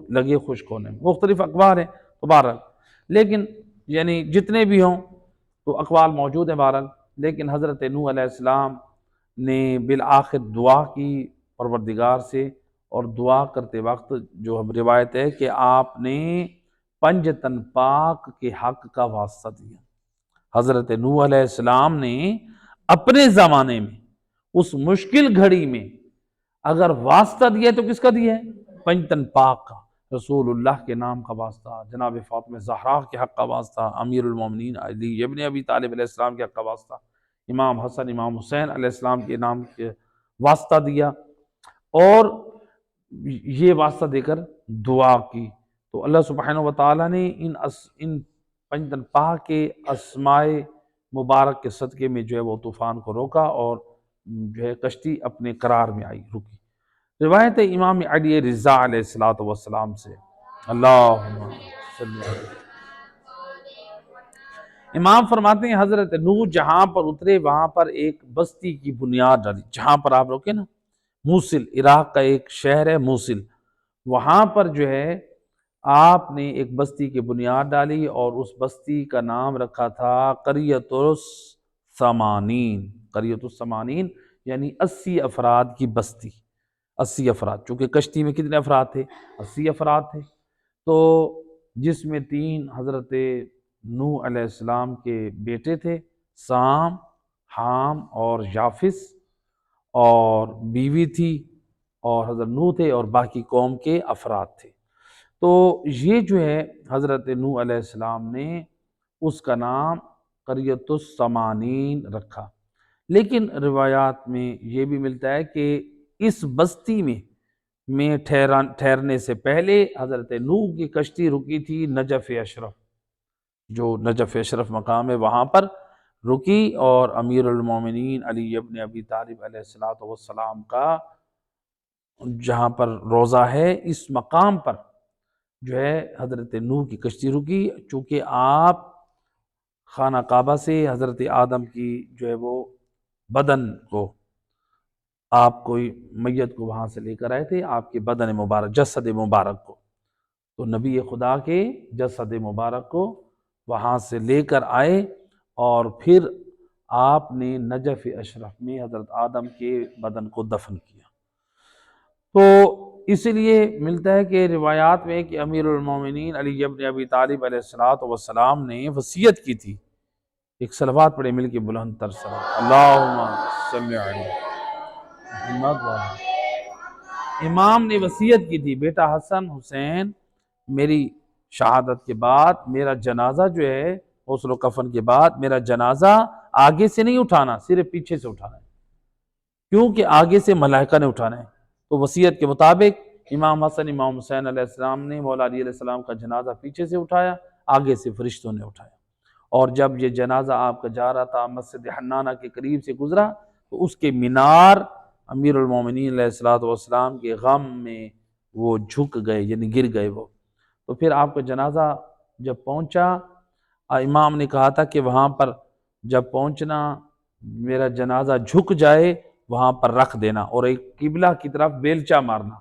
لگے خشک ہونے میں، مختلف اقوال ہیں۔ تو بہرحال لیکن یعنی جتنے بھی ہوں تو اقوال موجود ہیں بہرحال، لیکن حضرت نوح علیہ السلام نے بالآخر دعا کی پروردگار سے، اور دعا کرتے وقت جو روایت ہے کہ آپ نے پنجتن پاک کے حق کا واسطہ دیا۔ حضرت نوح علیہ السلام نے اپنے زمانے میں اس مشکل گھڑی میں اگر واسطہ دیا تو کس کا دیا ہے؟ پنجتن پاک کا، رسول اللہ کے نام کا واسطہ، جناب فاطمہ زہرا کے حق کا واسطہ، امیر المومنین علی ابن ابی طالب علیہ السلام کے حق کا واسطہ، امام حسن امام حسین علیہ السلام کے نام کے واسطہ دیا، اور یہ واسطہ دے کر دعا کی، تو اللہ سبحانہ و تعالیٰ نے ان پنجتن پاک کے اسماء مبارک کے صدقے میں جو ہے وہ طوفان کو روکا، اور جو ہے کشتی اپنے قرار میں آئی، رکی۔ روایت ہے امام علی رضا علیہ السلام سے، اللہم صلی اللہ علیہ وسلم، امام فرماتے ہیں حضرت نوح جہاں پر اترے وہاں پر ایک بستی کی بنیاد ڈالی، جہاں پر آپ رکے نا، موصل، عراق کا ایک شہر ہے موصل، وہاں پر جو ہے آپ نے ایک بستی کی بنیاد ڈالی، اور اس بستی کا نام رکھا تھا قریۃ الثمانین۔ قریۃ الثمانین یعنی 80 افراد کی بستی، 80 افراد، چونکہ کشتی میں کتنے افراد تھے؟ 80 افراد تھے، تو جس میں 3 حضرت نوح علیہ السلام کے بیٹے تھے، سام، حام اور یافس، اور بیوی تھی، اور حضرت نوح تھے، اور باقی قوم کے افراد تھے۔ تو یہ جو ہے حضرت نوح علیہ السلام نے اس کا نام قریۃ الثمانین رکھا، لیکن روایات میں یہ بھی ملتا ہے کہ اس بستی میں ٹھہرنے سے پہلے حضرت نوح کی کشتی رکی تھی نجف اشرف، جو نجف اشرف مقام ہے وہاں پر رکی، اور امیر المومنین علی ابن ابی طالب علیہ السلام کا جہاں پر روضہ ہے، اس مقام پر جو ہے حضرت نوح کی کشتی رکی، چونکہ آپ خانہ کعبہ سے حضرت آدم کی جو ہے وہ بدن کو، آپ کوئی میت کو وہاں سے لے کر آئے تھے، آپ کے بدن مبارک، جسد مبارک کو، تو نبی خدا کے جسد مبارک کو وہاں سے لے کر آئے، اور پھر آپ نے نجف اشرف میں حضرت آدم کے بدن کو دفن کیا۔ تو اس لیے ملتا ہے کہ روایات میں کہ امیر المومنین علی ابن ابی طالب علیہ السلام نے وصیت کی تھی، ایک صلوات پڑھے مل کے بلند تر صلوات، اللہم صلی علی محمد وعلی، امام نے وصیت کی تھی، بیٹا حسن حسین میری شہادت کے بعد میرا جنازہ جو ہے غسل و کفن کے بعد میرا جنازہ آگے سے نہیں اٹھانا، صرف پیچھے سے اٹھانا ہے، کیونکہ آگے سے ملائکہ نے اٹھانا ہے۔ تو وصیت کے مطابق امام حسن امام حسین علیہ السلام نے مولا علی علیہ السلام کا جنازہ پیچھے سے اٹھایا، آگے سے فرشتوں نے اٹھایا، اور جب یہ جنازہ آپ کا جا رہا تھا مسجد حنانہ کے قریب سے گزرا، تو اس کے مینار امیر المومنین علیہ السلام کے غم میں وہ جھک گئے، یعنی گر گئے وہ۔ تو پھر آپ کا جنازہ جب پہنچا، امام نے کہا تھا کہ وہاں پر جب پہنچنا میرا جنازہ جھک جائے وہاں پر رکھ دینا، اور ایک قبلہ کی طرف بیلچہ مارنا،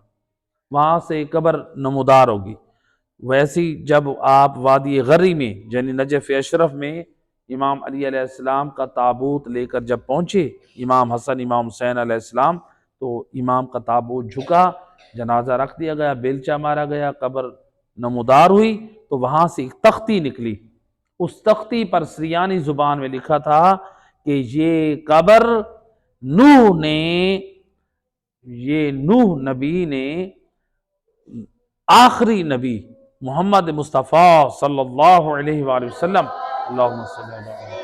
وہاں سے قبر نمودار ہوگی۔ ویسی جب آپ وادی غری میں یعنی نجف اشرف میں امام علی علیہ السلام کا تابوت لے کر جب پہنچے امام حسن امام حسین علیہ السلام، تو امام کا تابوت جھکا، جنازہ رکھ دیا گیا، بیلچہ مارا گیا، قبر نمودار ہوئی، تو وہاں سے ایک تختی نکلی، اس تختی پر سریانی زبان میں لکھا تھا کہ یہ قبر نوح نبی نے آخری نبی محمد مصطفیٰ صلی اللہ علیہ وآلہ وسلم، اللہم صلی اللہ علیہ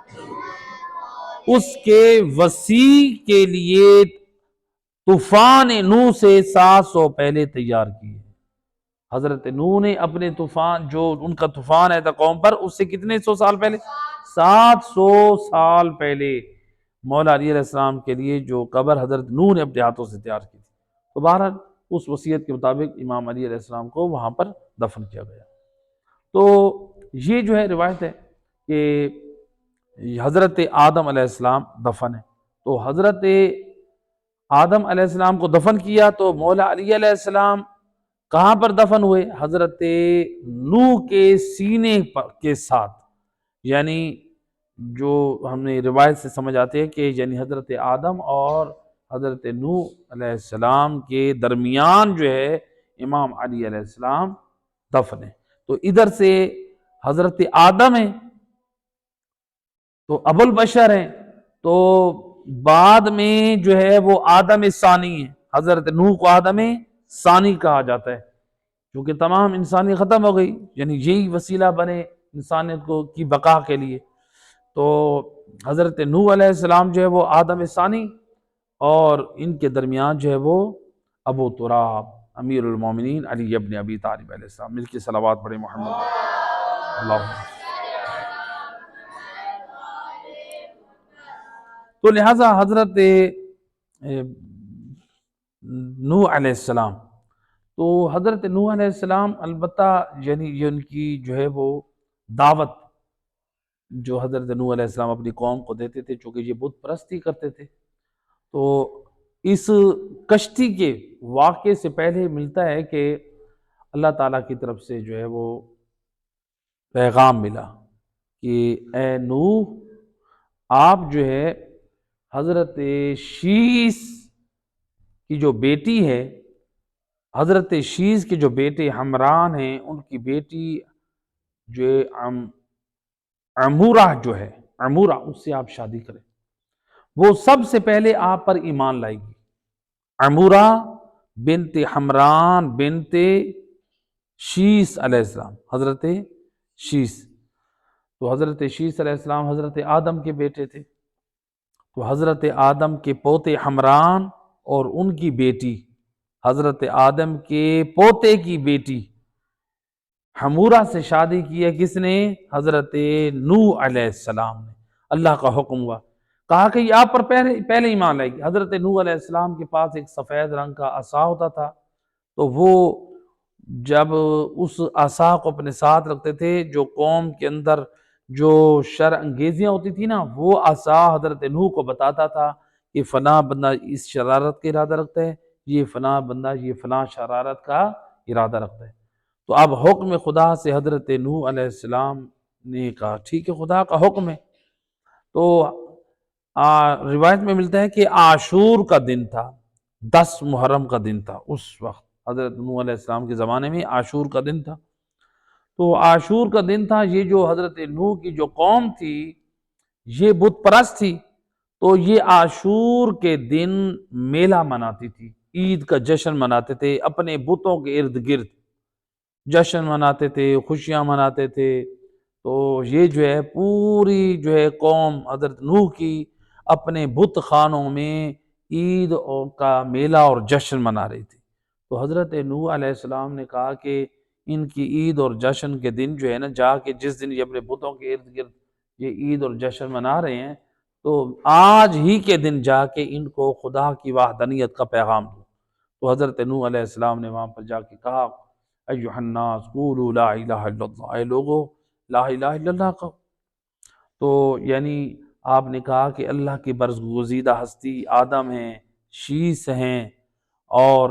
وسلم، اس کے وسیع کے لیے طوفان نوح سے 700 پہلے تیار کی ہے۔ حضرت نوح نے اپنے طوفان، جو ان کا طوفان آیا تھا قوم پر، اس سے کتنے 100 سال پہلے؟ 700 سال پہلے مولا علی علیہ السلام کے لیے جو قبر حضرت نوح نے اپنے ہاتھوں سے تیار کی تھی۔ تو بہرحال اس وصیت کے مطابق امام علی علیہ السلام کو وہاں پر دفن کیا گیا۔ تو یہ جو ہے روایت ہے کہ حضرت آدم علیہ السلام دفن ہے، تو حضرت آدم علیہ السلام کو دفن کیا، تو مولا علی علیہ السلام کہاں پر دفن ہوئے؟ حضرت نوح کے سینے کے ساتھ، یعنی جو ہم نے روایت سے سمجھ آتے ہیں کہ یعنی حضرت آدم اور حضرت نوح علیہ السلام کے درمیان جو ہے امام علی علیہ السلام دفن ہے۔ تو ادھر سے حضرت آدم ہیں تو ابو البشر ہیں، تو بعد میں جو ہے وہ آدم ثانی ہے، حضرت نوح کو آدم ثانی کہا جاتا ہے، کیونکہ تمام انسانی ختم ہو گئی، یعنی یہی وسیلہ بنے انسانیت کو کی بقا کے لیے۔ تو حضرت نوح علیہ السلام جو ہے وہ آدم ثانی، اور ان کے درمیان جو ہے وہ ابو تراب امیر المومنین علی ابن ابی طالب علیہ السلام۔ مل کے صلوات پڑھیں محمد اللہ۔ تو لہٰذا حضرت نوح علیہ السلام، تو حضرت نوح علیہ السلام البتہ یعنی یہ ان کی جو ہے وہ دعوت جو حضرت نوح علیہ السلام اپنی قوم کو دیتے تھے، چونکہ یہ بت پرستی کرتے تھے، تو اس کشتی کے واقعے سے پہلے ملتا ہے کہ اللہ تعالیٰ کی طرف سے جو ہے وہ پیغام ملا کہ اے نوح، آپ جو ہے حضرت شیس کی جو بیٹی ہے، حضرت شیس کے جو بیٹے حمران ہیں، ان کی بیٹی جو عمورہ جو ہے، عمورہ، اس سے آپ شادی کریں، وہ سب سے پہلے آپ پر ایمان لائے گی۔ عمورہ بنت حمران بنت شیس علیہ السلام، حضرت شیس، تو حضرت شیس علیہ السلام حضرت آدم کے بیٹے تھے، تو حضرت آدم کے پوتے حمران اور ان کی بیٹی حضرت آدم کے پوتے کی بیٹی حمورہ سے شادی کی ہے کس نے؟ حضرت نوح علیہ السلام نے۔ اللہ کا حکم ہوا، کہا کہ یہ آپ پر پہلے ایمان لائے گی۔ حضرت نوح علیہ السلام کے پاس ایک سفید رنگ کا عصا ہوتا تھا، تو وہ جب اس عصا کو اپنے ساتھ رکھتے تھے، جو قوم کے اندر جو شر انگیزیاں ہوتی تھی نا، وہ عصا حضرت نوح کو بتاتا تھا کہ فلاں بندہ اس شرارت کا ارادہ رکھتا ہے، یہ فلاں بندہ یہ فلاں شرارت کا ارادہ رکھتا ہے۔ تو اب حکم خدا سے حضرت نوح علیہ السلام نے کہا ٹھیک ہے، خدا کا حکم ہے۔ تو روایت میں ملتا ہے کہ عاشور کا دن تھا، 10 محرم کا دن تھا اس وقت، حضرت نوح علیہ السلام کے زمانے میں عاشور کا دن تھا۔ تو عاشور کا دن تھا، یہ جو حضرت نوح کی جو قوم تھی یہ بت پرست تھی، تو یہ عاشور کے دن میلہ مناتی تھی، عید کا جشن مناتے تھے، اپنے بتوں کے ارد گرد جشن مناتے تھے، خوشیاں مناتے تھے۔ تو یہ جو ہے پوری جو ہے قوم حضرت نوح کی اپنے بت خانوں میں عید کا میلہ اور جشن منا رہی تھی۔ تو حضرت نوح علیہ السلام نے کہا کہ ان کی عید اور جشن کے دن جو ہے نا، جا کے جس دن یہ اپنے بتوں کے ارد گرد یہ عید اور جشن منا رہے ہیں، تو آج ہی کے دن جا کے ان کو خدا کی وحدانیت کا پیغام دو۔ تو حضرت نوح علیہ السلام نے وہاں پر جا کے کہا ایھا الناس قولوا لا الہ الا اللہ، اے لوگو لا الہ الا اللہ کہو۔ تو یعنی آپ نے کہا کہ اللہ کی برگزیدہ ہستی آدم ہیں، شیس ہیں، اور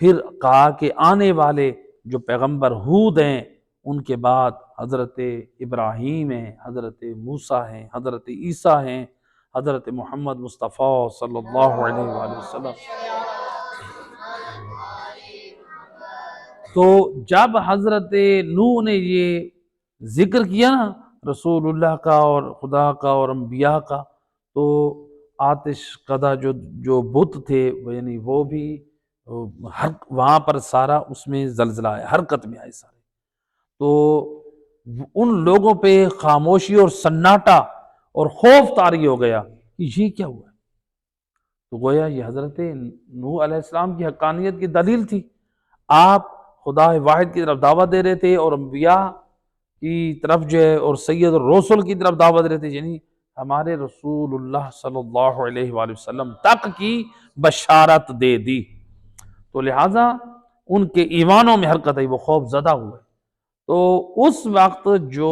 پھر کہا کہ آنے والے جو پیغمبر ہود ہیں، ان کے بعد حضرت ابراہیم ہیں، حضرت موسیٰ ہیں، حضرت عیسیٰ ہیں، حضرت محمد مصطفیٰ صلی اللہ علیہ وآلہ وسلم۔ تو جب حضرت نوح نے یہ ذکر کیا نا رسول اللہ کا اور خدا کا اور انبیاء کا، تو آتش کدہ جو بت تھے، یعنی وہ بھی وہاں پر سارا اس میں زلزلہ آئے، حرکت میں آئے سارے۔ تو ان لوگوں پہ خاموشی اور سناٹا اور خوف طاری ہو گیا کہ یہ کیا ہوا ہے۔ تو گویا یہ حضرت نوح علیہ السلام کی حقانیت کی دلیل تھی۔ آپ خدا واحد کی طرف دعوت دے رہے تھے، اور انبیاء کی طرف جو ہے اور سید الرسل کی طرف دعوت دے رہے تھے، یعنی ہمارے رسول اللہ صلی اللہ علیہ وآلہ وسلم تک کی بشارت دے دی۔ تو لہٰذا ان کے ایمانوں میں حرکت آئی، وہ خوف زدہ ہوئے۔ تو اس وقت جو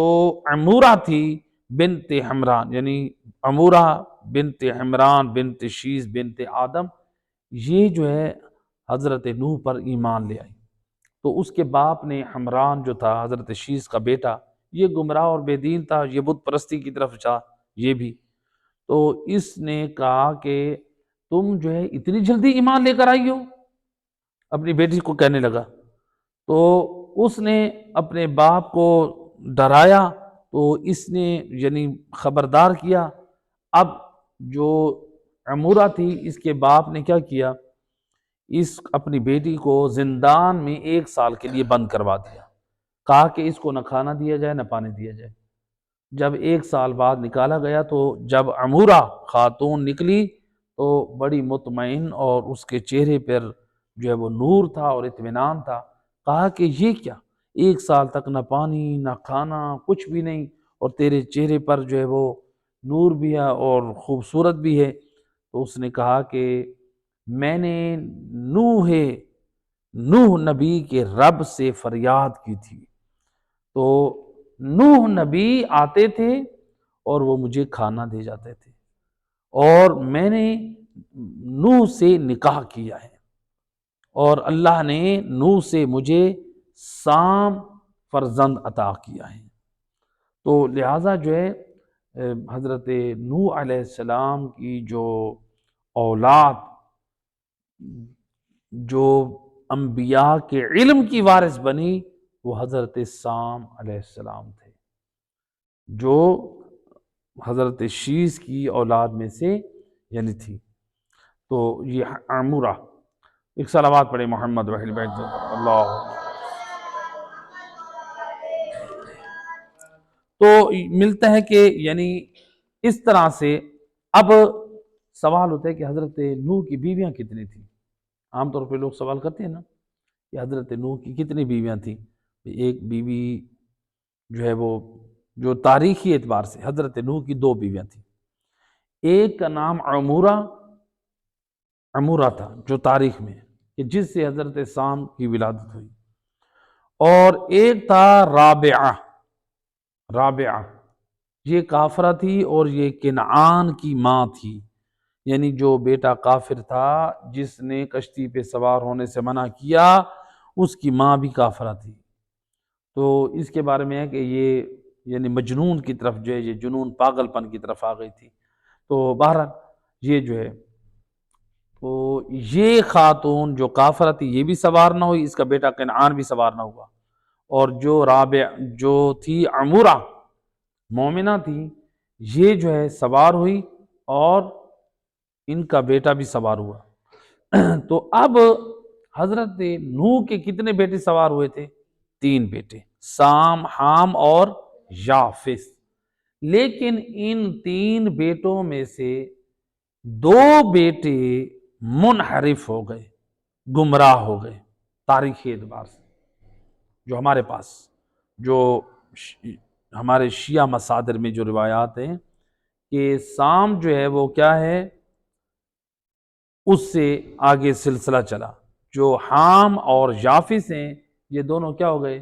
عمورہ تھی بنت حمران، یعنی عمورہ بنت حمران بنت شیس بنت آدم، یہ جو ہے حضرت نوح پر ایمان لے آئی۔ تو اس کے باپ نے حمران جو تھا حضرت شیس کا بیٹا، یہ گمراہ اور بے دین تھا، یہ بت پرستی کی طرف جا یہ بھی۔ تو اس نے کہا کہ تم جو ہے اتنی جلدی ایمان لے کر آئی ہو، اپنی بیٹی کو کہنے لگا۔ تو اس نے اپنے باپ کو ڈرایا، تو اس نے یعنی خبردار کیا۔ اب جو عمورہ تھی اس کے باپ نے کیا کیا، اس اپنی بیٹی کو زندان میں 1 سال کے لیے بند کروا دیا، کہا کہ اس کو نہ کھانا دیا جائے نہ پانی دیا جائے۔ جب 1 سال بعد نکالا گیا تو جب عمورہ خاتون نکلی تو بڑی مطمئن اور اس کے چہرے پر جو ہے وہ نور تھا اور اطمینان تھا۔ کہا کہ یہ کیا، 1 سال تک نہ پانی نہ کھانا کچھ بھی نہیں، اور تیرے چہرے پر جو ہے وہ نور بھی ہے اور خوبصورت بھی ہے۔ تو اس نے کہا کہ میں نے نوح نبی کے رب سے فریاد کی تھی، تو نوح نبی آتے تھے اور وہ مجھے کھانا دے جاتے تھے، اور میں نے نوح سے نکاح کیا ہے، اور اللہ نے نوح سے مجھے سام فرزند عطا کیا ہے۔ تو لہٰذا جو ہے حضرت نوح علیہ السلام کی جو اولاد جو انبیاء کے علم کی وارث بنی، وہ حضرت سام علیہ السلام تھے، جو حضرت شیس کی اولاد میں سے یعنی تھی۔ تو یہ عمورہ، ایک صلوات پڑھے محمد وحل بیت اللہ۔ تو ملتا ہے کہ یعنی اس طرح سے اب سوال ہوتا ہے کہ حضرت نوح کی بیویاں کتنی تھیں۔ عام طور پہ لوگ سوال کرتے ہیں نا کہ حضرت نوح کی کتنی بیویاں تھیں۔ ایک بیوی جو ہے وہ جو تاریخی اعتبار سے حضرت نوح کی 2 بیویاں تھیں، ایک کا نام عمورہ تھا جو تاریخ میں کہ جس سے حضرت سام کی ولادت ہوئی، اور ایک تھا رابعہ، یہ کافرہ تھی اور یہ کنعان کی ماں تھی، یعنی جو بیٹا کافر تھا جس نے کشتی پہ سوار ہونے سے منع کیا، اس کی ماں بھی کافرہ تھی۔ تو اس کے بارے میں ہے کہ یہ یعنی مجنون کی طرف جو ہے یہ جنون پاگل پن کی طرف آ گئی تھی۔ تو بہرحال یہ جو ہے تو یہ خاتون جو کافرہ تھی یہ بھی سوار نہ ہوئی، اس کا بیٹا کنعان بھی سوار نہ ہوا، اور جو رابعہ جو تھی عمورہ مومنہ تھی، یہ جو ہے سوار ہوئی اور ان کا بیٹا بھی سوار ہوا۔ تو اب حضرت نوح کے کتنے بیٹے سوار ہوئے تھے؟ 3 بیٹے، سام، حام اور یافس۔ لیکن ان 3 بیٹوں میں سے 2 بیٹے منحرف ہو گئے، گمراہ ہو گئے تاریخی اعتبار سے، جو ہمارے پاس جو ہمارے شیعہ مصادر میں جو روایات ہیں کہ سام جو ہے وہ کیا ہے، اس سے آگے سلسلہ چلا، جو حام اور یافس ہیں یہ دونوں کیا ہو گئے،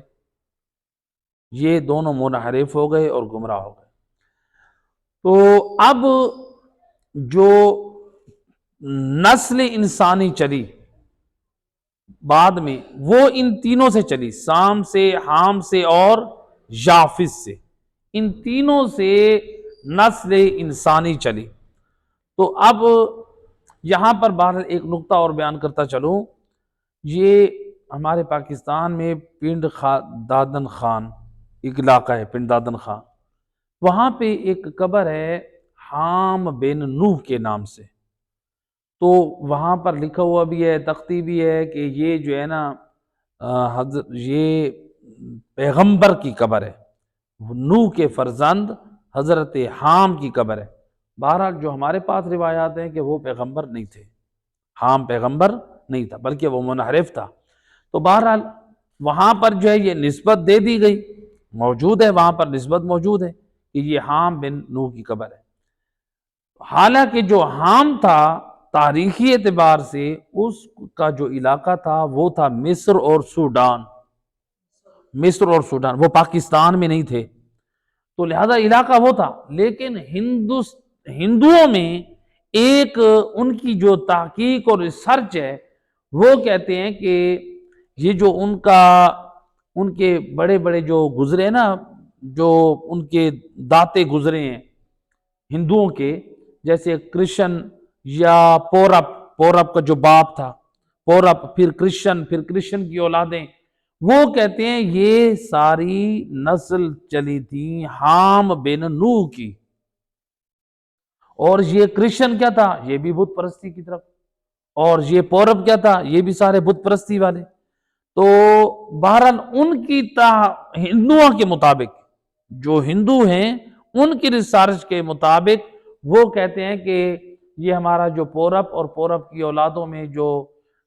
یہ دونوں منحرف ہو گئے اور گمراہ ہو گئے۔ تو اب جو نسل انسانی چلی بعد میں وہ ان تینوں سے چلی، سام سے، حام سے اور یافس سے، ان تینوں سے نسل انسانی چلی۔ تو اب یہاں پر بہرحال ایک نقطہ اور بیان کرتا چلوں، یہ ہمارے پاکستان میں پنڈ دادن خان ایک علاقہ ہے، پنڈ دادن خان، وہاں پہ ایک قبر ہے حام بن نوح کے نام سے۔ تو وہاں پر لکھا ہوا بھی ہے، تختی بھی ہے کہ یہ جو ہے نا یہ پیغمبر کی قبر ہے، نوح کے فرزند حضرت حام کی قبر ہے۔ بہرحال جو ہمارے پاس روایات ہیں کہ وہ پیغمبر نہیں تھے، حام پیغمبر نہیں تھا بلکہ وہ منحرف تھا۔ تو بہرحال وہاں پر جو ہے یہ نسبت دے دی گئی، موجود ہے وہاں پر نسبت موجود ہے کہ یہ حام بن نوح کی قبر ہے۔ حالانکہ جو حام تھا تاریخی اعتبار سے اس کا جو علاقہ تھا وہ تھا مصر اور سوڈان، مصر اور سوڈان، وہ پاکستان میں نہیں تھے، تو لہذا علاقہ وہ تھا۔ لیکن ہندوؤں میں ایک ان کی جو تحقیق اور ریسرچ ہے وہ کہتے ہیں کہ یہ جو ان کے بڑے بڑے جو گزرے نا، جو ان کے داتے گزرے ہیں ہندوؤں کے، جیسے کرشن یا پورب کا جو باپ تھا پورب، پھر کرشن کی اولادیں، وہ کہتے ہیں یہ ساری نسل چلی تھی حام بن نوح کی۔ اور یہ کرشن کیا تھا، یہ بھی بت پرستی کی طرف، اور یہ پورب کیا تھا، یہ بھی سارے بت پرستی والے۔ تو بہرحال ان کی ہندوؤں کے مطابق جو ہندو ہیں ان کی ریسرچ کے مطابق وہ کہتے ہیں کہ یہ ہمارا جو پورب اور پورب کی اولادوں میں جو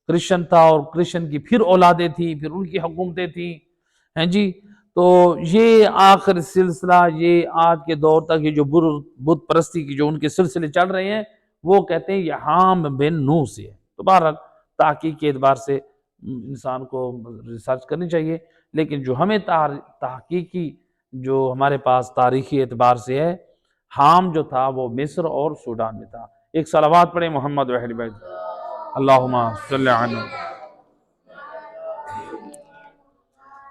کرسچن تھا اور کرسچن کی پھر اولادیں تھیں، پھر ان کی حکومتیں تھیں، ہیں جی، تو یہ آخر سلسلہ یہ آج کے دور تک یہ جو بت پرستی کی جو ان کے سلسلے چل رہے ہیں وہ کہتے ہیں یہ حام بن نوح سے ہے۔ تو بہرحال تحقیق کے اعتبار سے انسان کو ریسرچ کرنی چاہیے، لیکن جو ہمیں تحقیقی جو ہمارے پاس تاریخی اعتبار سے ہے، حام جو تھا وہ مصر اور سوڈان میں تھا۔ ایک صلوات پڑھیں محمد و اہل بیت، اللہم صلی علی۔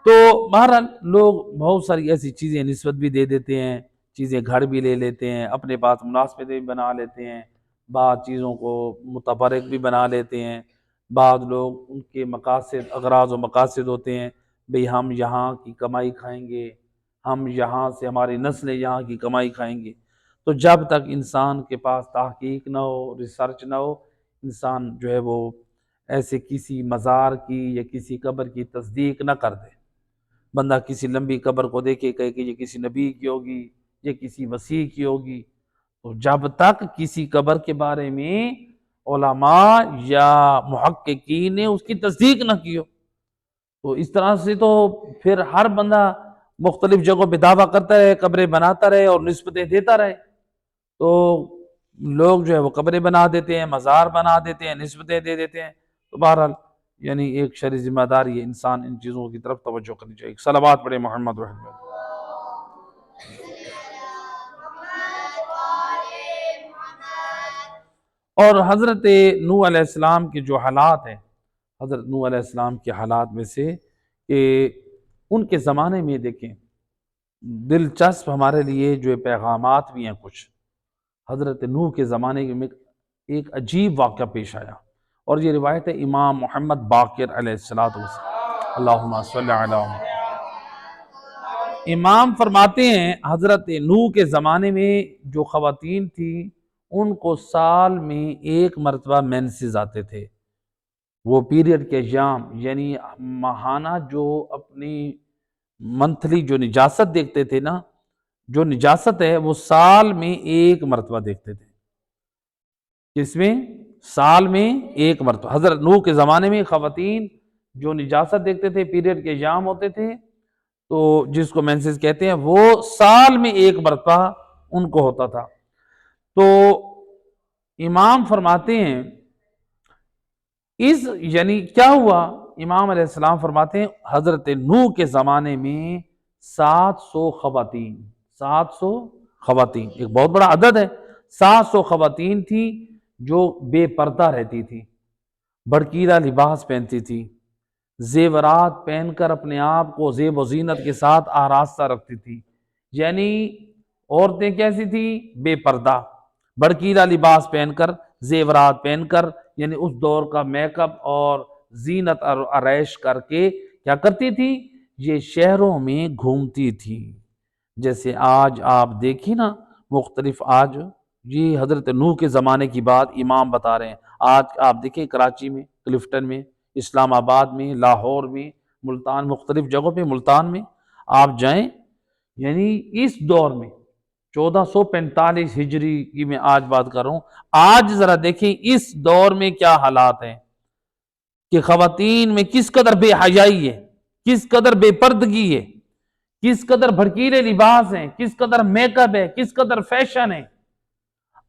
تو بہرحال لوگ بہت ساری ایسی چیزیں نسبت بھی دے دیتے ہیں، چیزیں گھڑ بھی لے لیتے ہیں، اپنے پاس مناسبتیں بھی بنا لیتے ہیں، بعض چیزوں کو متبرک بھی بنا لیتے ہیں، بعض لوگ ان کے مقاصد اغراض و مقاصد ہوتے ہیں، بھئی ہم یہاں کی کمائی کھائیں گے، ہم یہاں سے ہماری نسلیں یہاں کی کمائی کھائیں گے۔ تو جب تک انسان کے پاس تحقیق نہ ہو، ریسرچ نہ ہو، انسان جو ہے وہ ایسے کسی مزار کی یا کسی قبر کی تصدیق نہ کر دے۔ بندہ کسی لمبی قبر کو دیکھے کہے کہ یہ کسی نبی کی ہوگی، یہ کسی وسیع کی ہوگی، تو جب تک کسی قبر کے بارے میں علماء یا محققین نے اس کی تصدیق نہ کی ہو، تو اس طرح سے تو پھر ہر بندہ مختلف جگہوں پہ دعویٰ کرتا رہے، قبریں بناتا رہے اور نسبتیں دیتا رہے، تو لوگ جو ہے وہ قبریں بنا دیتے ہیں، مزار بنا دیتے ہیں، نسبتیں دے دیتے ہیں۔ تو بہرحال یعنی ایک شرعی ذمہ داری ہے انسان ان چیزوں کی طرف توجہ کرنی چاہیے۔ صلوات پڑھیں محمد رحمۃ۔ اور حضرت نوح علیہ السلام کے جو حالات ہیں، حضرت نوح علیہ السلام کے حالات میں سے کہ ان کے زمانے میں دیکھیں دلچسپ ہمارے لیے جو پیغامات بھی ہیں کچھ۔ حضرت نوح کے زمانے میں ایک عجیب واقعہ پیش آیا، اور یہ روایت ہے امام محمد باقر علیہ السلام، اللہم صلی علی محمد۔ امام فرماتے ہیں حضرت نوح کے زمانے میں جو خواتین تھیں ان کو سال میں ایک مرتبہ مینسز آتے تھے، وہ پیریڈ کے ایام، یعنی ماہانہ جو اپنی منتھلی جو نجاست دیکھتے تھے نا، جو نجاست ہے وہ سال میں ایک مرتبہ دیکھتے تھے۔ کس میں؟ سال میں ایک مرتبہ۔ حضرت نوح کے زمانے میں خواتین جو نجاست دیکھتے تھے، پیریڈ کے ایام ہوتے تھے، تو جس کو مینسز کہتے ہیں، وہ سال میں ایک مرتبہ ان کو ہوتا تھا۔ تو امام فرماتے ہیں یعنی کیا ہوا؟ امام علیہ السلام فرماتے ہیں حضرت نوح کے زمانے میں 700 خواتین، 700 خواتین ایک بہت بڑا عدد ہے، 700 خواتین تھیں جو بے پردہ رہتی تھی، بھڑکیلا لباس پہنتی تھی، زیورات پہن کر اپنے آپ کو زیب و زینت کے ساتھ آراستہ رکھتی تھی۔ یعنی عورتیں کیسی تھیں؟ بے پردہ، بھڑکیلا لباس پہن کر، زیورات پہن کر، یعنی اس دور کا میک اپ اور زینت اور آرائش کر کے کیا کرتی تھی؟ یہ شہروں میں گھومتی تھی۔ جیسے آج آپ دیکھیں نا، مختلف آج یہ حضرت نوح کے زمانے کی بات امام بتا رہے ہیں۔ آج آپ دیکھیں کراچی میں، کلفٹن میں، اسلام آباد میں، لاہور میں، ملتان، مختلف جگہوں پہ، ملتان میں آپ جائیں، یعنی اس دور میں 1445 ہجری کی میں آج بات کر رہا ہوں، آج ذرا دیکھیں اس دور میں کیا حالات ہیں کہ خواتین میں کس قدر بے حیائی ہے، کس قدر بے پردگی ہے، کس قدر بھڑکیلے لباس ہیں، کس قدر میک اپ ہے، کس قدر فیشن ہے۔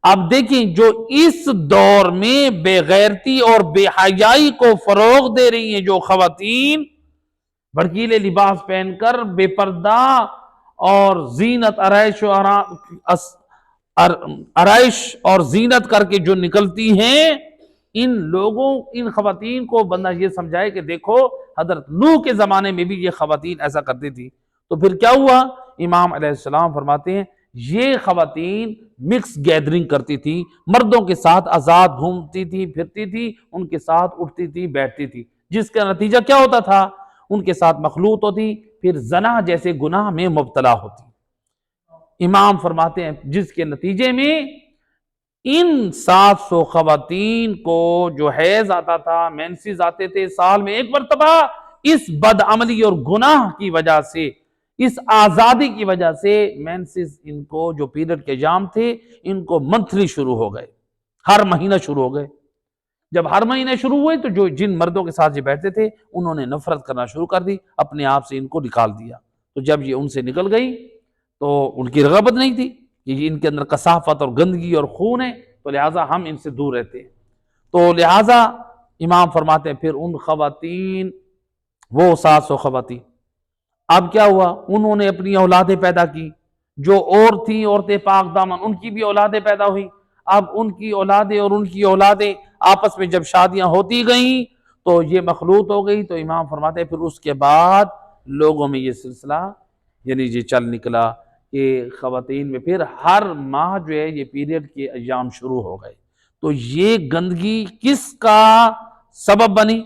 اب دیکھیں جو اس دور میں بے غیرتی اور بے حیائی کو فروغ دے رہی ہیں جو خواتین، بھڑکیلے لباس پہن کر بے پردہ اور زینت آرائش اور زینت کر کے جو نکلتی ہیں، ان خواتین کو بندہ یہ سمجھائے کہ دیکھو حضرت نوح کے زمانے میں بھی یہ خواتین ایسا کرتی تھی، تو پھر کیا ہوا؟ امام علیہ السلام فرماتے ہیں یہ خواتین مکس گیدرنگ کرتی تھی، مردوں کے ساتھ آزاد گھومتی تھی، پھرتی تھی، ان کے ساتھ اٹھتی تھی، بیٹھتی تھی، جس کا نتیجہ کیا ہوتا تھا؟ ان کے ساتھ مخلوط ہوتی، پھر زنا جیسے گناہ میں مبتلا ہوتی۔ امام فرماتے ہیں جس کے نتیجے میں ان 700 خواتین کو جو حیض آتا تھا، مینسز آتے تھے سال میں ایک مرتبہ، اس بدعملی اور گناہ کی وجہ سے اس آزادی کی وجہ سے مینسز ان کو جو پیریڈ کے ایام تھے ان کو منتھلی شروع ہو گئے، ہر مہینہ شروع ہو گئے۔ جب ہر مہینے شروع ہوئے تو جو جن مردوں کے ساتھ یہ بیٹھتے تھے انہوں نے نفرت کرنا شروع کر دی، اپنے آپ سے ان کو نکال دیا۔ تو جب یہ ان سے نکل گئی تو ان کی رغبت نہیں تھی کہ ان کے اندر کثافت اور گندگی اور خون ہے، تو لہٰذا ہم ان سے دور رہتے ہیں۔ تو لہٰذا امام فرماتے ہیں پھر ان خواتین، وہ 700 خواتین، اب کیا ہوا، انہوں نے اپنی اولادیں پیدا کی، جو اور تھیں عورتیں پاک دامن ان کی بھی اولادیں پیدا ہوئی۔ اب ان کی اولادیں اور ان کی اولادیں آپس میں جب شادیاں ہوتی گئیں تو یہ مخلوط ہو گئی۔ تو امام فرماتے ہیں پھر اس کے بعد لوگوں میں یہ سلسلہ یعنی یہ چل نکلا کہ خواتین میں پھر ہر ماہ جو ہے یہ پیریڈ کے ایام شروع ہو گئے۔ تو یہ گندگی کس کا سبب بنی؟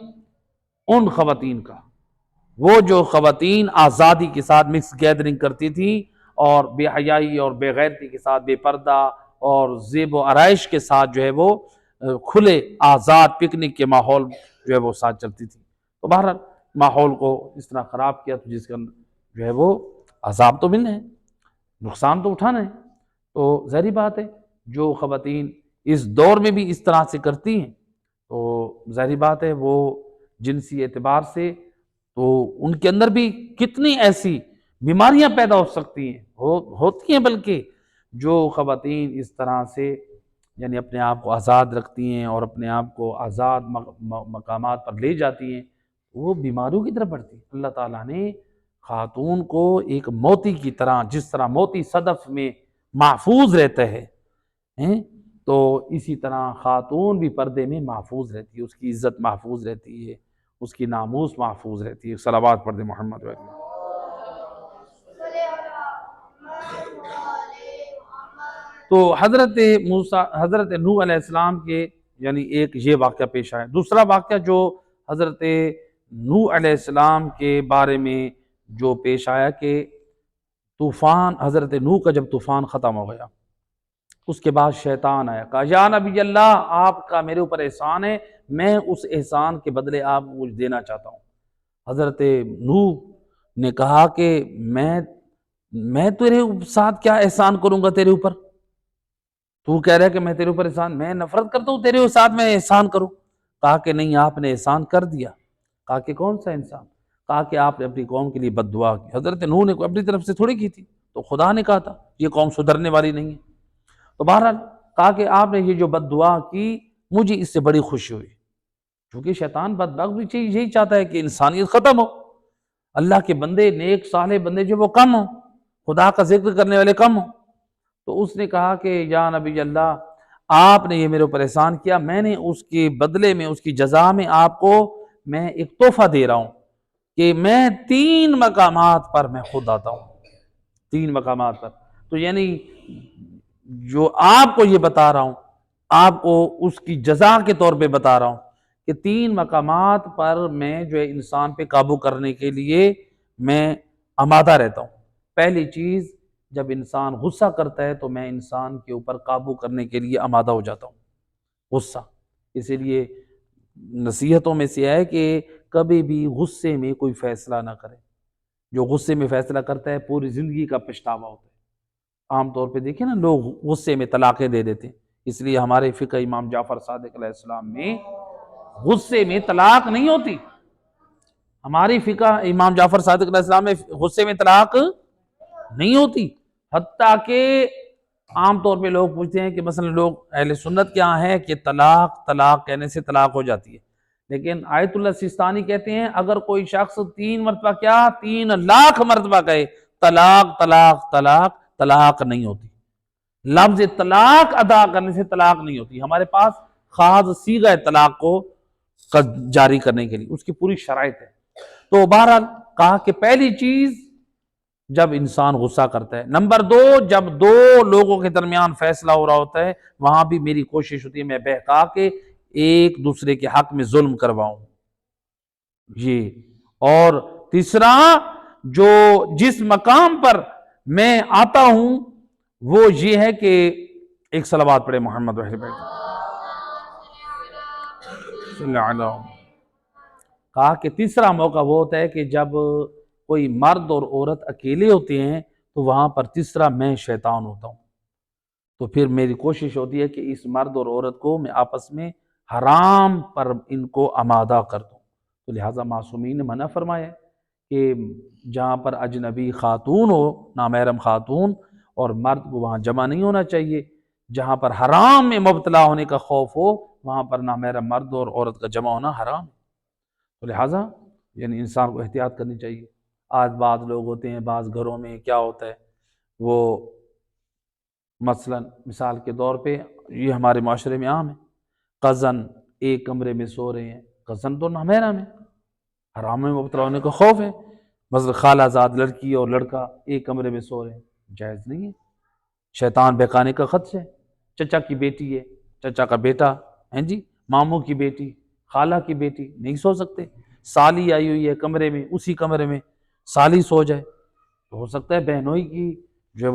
ان خواتین کا، وہ جو خواتین آزادی کے ساتھ مکس گیدرنگ کرتی تھیں اور بے حیائی اور بے غیرتی کے ساتھ بے پردہ اور زیب و آرائش کے ساتھ جو ہے وہ کھلے آزاد پکنک کے ماحول جو ہے وہ ساتھ چلتی تھی۔ تو بہرحال ماحول کو اس طرح خراب کیا تو جس کا جو ہے وہ عذاب تو ملنے ہیں، نقصان تو اٹھانا ہے۔ تو ظاہری بات ہے جو خواتین اس دور میں بھی اس طرح سے کرتی ہیں تو ظاہری بات ہے وہ جنسی اعتبار سے تو ان کے اندر بھی کتنی ایسی بیماریاں پیدا ہو سکتی ہیں، ہوتی ہیں، بلکہ جو خواتین اس طرح سے یعنی اپنے آپ کو آزاد رکھتی ہیں اور اپنے آپ کو آزاد مقامات پر لے جاتی ہیں وہ بیماریوں کی طرف بڑھتی ہیں۔ اللہ تعالیٰ نے خاتون کو ایک موتی کی طرح، جس طرح موتی صدف میں محفوظ رہتا ہے تو اسی طرح خاتون بھی پردے میں محفوظ رہتی ہے، اس کی عزت محفوظ رہتی ہے، اس کی ناموس محفوظ رہتی ہے۔ صلوات پڑھ دیں محمد وعلیہ۔ تو حضرت نوح علیہ السلام کے یعنی ایک یہ واقعہ پیش آیا۔ دوسرا واقعہ جو حضرت نوح علیہ السلام کے بارے میں جو پیش آیا کہ طوفان، حضرت نوح کا جب طوفان ختم ہو گیا اس کے بعد شیطان آیا، کہا یا نبی اللہ آپ کا میرے اوپر احسان ہے، میں اس احسان کے بدلے آپ کو کچھ دینا چاہتا ہوں۔ حضرت نوح نے کہا کہ میں تیرے ساتھ کیا احسان کروں گا تیرے اوپر، تو کہہ رہا ہے کہ میں تیرے اوپر احسان، میں نفرت کرتا ہوں تیرے ساتھ میں احسان کروں۔ کہا کہ نہیں آپ نے احسان کر دیا۔ کہا کہ کون سا احسان؟ کہا کہ آپ نے اپنی قوم کے لیے بد دعا کی۔ حضرت نوح نے اپنی طرف سے تھوڑی کی تھی، تو خدا نے کہا تھا یہ قوم سدھرنے والی نہیں ہے۔ تو بہرحال کہا کہ آپ نے یہ جو بد دعا کی مجھے اس سے بڑی خوشی ہوئی، کیونکہ شیطان بدبخت بھی یہی چاہتا ہے کہ انسانیت ختم ہو، اللہ کے بندے نیک صالح بندے جو وہ کم ہوں، خدا کا ذکر کرنے والے کم ہوں۔ تو اس نے کہا کہ یا نبی اللہ آپ نے یہ میرے اوپر احسان کیا، میں نے اس کے بدلے میں، اس کی جزا میں آپ کو میں ایک تحفہ دے رہا ہوں کہ میں 3 مقامات پر میں خود آتا ہوں، 3 مقامات پر۔ تو یعنی جو آپ کو یہ بتا رہا ہوں آپ کو اس کی جزا کے طور پہ بتا رہا ہوں کہ 3 مقامات پر میں جو ہے انسان پہ قابو کرنے کے لیے میں آمادہ رہتا ہوں۔ پہلی چیز جب انسان غصہ کرتا ہے تو میں انسان کے اوپر قابو کرنے کے لیے آمادہ ہو جاتا ہوں، غصہ۔ اسی لیے نصیحتوں میں سے ہے کہ کبھی بھی غصے میں کوئی فیصلہ نہ کرے، جو غصے میں فیصلہ کرتا ہے پوری زندگی کا پچھتاوا ہوتا ہے۔ عام طور پہ دیکھیں نا لوگ غصے میں طلاقیں دے دیتے ہیں، اس لیے ہمارے فقہ امام جعفر صادق علیہ السلام میں غصے میں طلاق نہیں ہوتی، ہماری فقہ امام جعفر صادق علیہ السلام میں غصے میں طلاق نہیں ہوتی۔ حتیٰ کہ عام طور پہ لوگ پوچھتے ہیں کہ مثلا لوگ اہل سنت کیا ہے کہ طلاق کہنے سے طلاق ہو جاتی ہے، لیکن آیت اللہ سیستانی کہتے ہیں اگر کوئی شخص 3 مرتبہ کیا 3 لاکھ مرتبہ کہے طلاق طلاق طلاق، طلاق نہیں ہوتی۔ لفظ طلاق ادا کرنے سے طلاق نہیں ہوتی، ہمارے پاس خاص صیغہ طلاق کو جاری کرنے کے لیے اس کی پوری شرائط ہے۔ تو بہرحال کہا کہ پہلی چیز جب انسان غصہ کرتا ہے، نمبر 2 جب 2 لوگوں کے درمیان فیصلہ ہو رہا ہوتا ہے وہاں بھی میری کوشش ہوتی ہے میں بہکا کے ایک دوسرے کے حق میں ظلم کرواؤں یہ، اور تیسرا جو جس مقام پر میں آتا ہوں وہ یہ ہے کہ ایک صلوات پڑھے محمد وحید بیٹھ صلی اللہ علیہ وسلم۔ کہا کہ تیسرا موقع وہ ہوتا ہے کہ جب کوئی مرد اور عورت اکیلے ہوتے ہیں تو وہاں پر تیسرا میں شیطان ہوتا ہوں، تو پھر میری کوشش ہوتی ہے کہ اس مرد اور عورت کو میں آپس میں حرام پر ان کو آمادہ کر دوں۔ تو لہٰذا معصومین نے منع فرمایا ہے کہ جہاں پر اجنبی خاتون ہو، نامحرم خاتون اور مرد کو وہاں جمع نہیں ہونا چاہیے، جہاں پر حرام میں مبتلا ہونے کا خوف ہو وہاں پر نامحرم مرد اور عورت کا جمع ہونا حرام ہے۔ تو لہٰذا یعنی انسان کو احتیاط کرنی چاہیے۔ آج بعض لوگ ہوتے ہیں، بعض گھروں میں کیا ہوتا ہے، وہ مثال کے طور پہ یہ ہمارے معاشرے میں عام ہے، کزن ایک کمرے میں سو رہے ہیں، کزن تو نامحرم ہے، حرام میں مبتلا ہونے کا خوف ہے، مثلا خالہ زاد لڑکی اور لڑکا ایک کمرے میں سو رہے ہیں، جائز نہیں ہے، شیطان بہکانے کا خدشہ ہے۔ چچا کی بیٹی ہے، چچا کا بیٹا ہیں جی، ماموں کی بیٹی، خالہ کی بیٹی نہیں سو سکتے، سالی آئی ہوئی ہے کمرے میں، اسی کمرے میں سالی سو جائے تو ہو سکتا ہے بہنوئی کی جو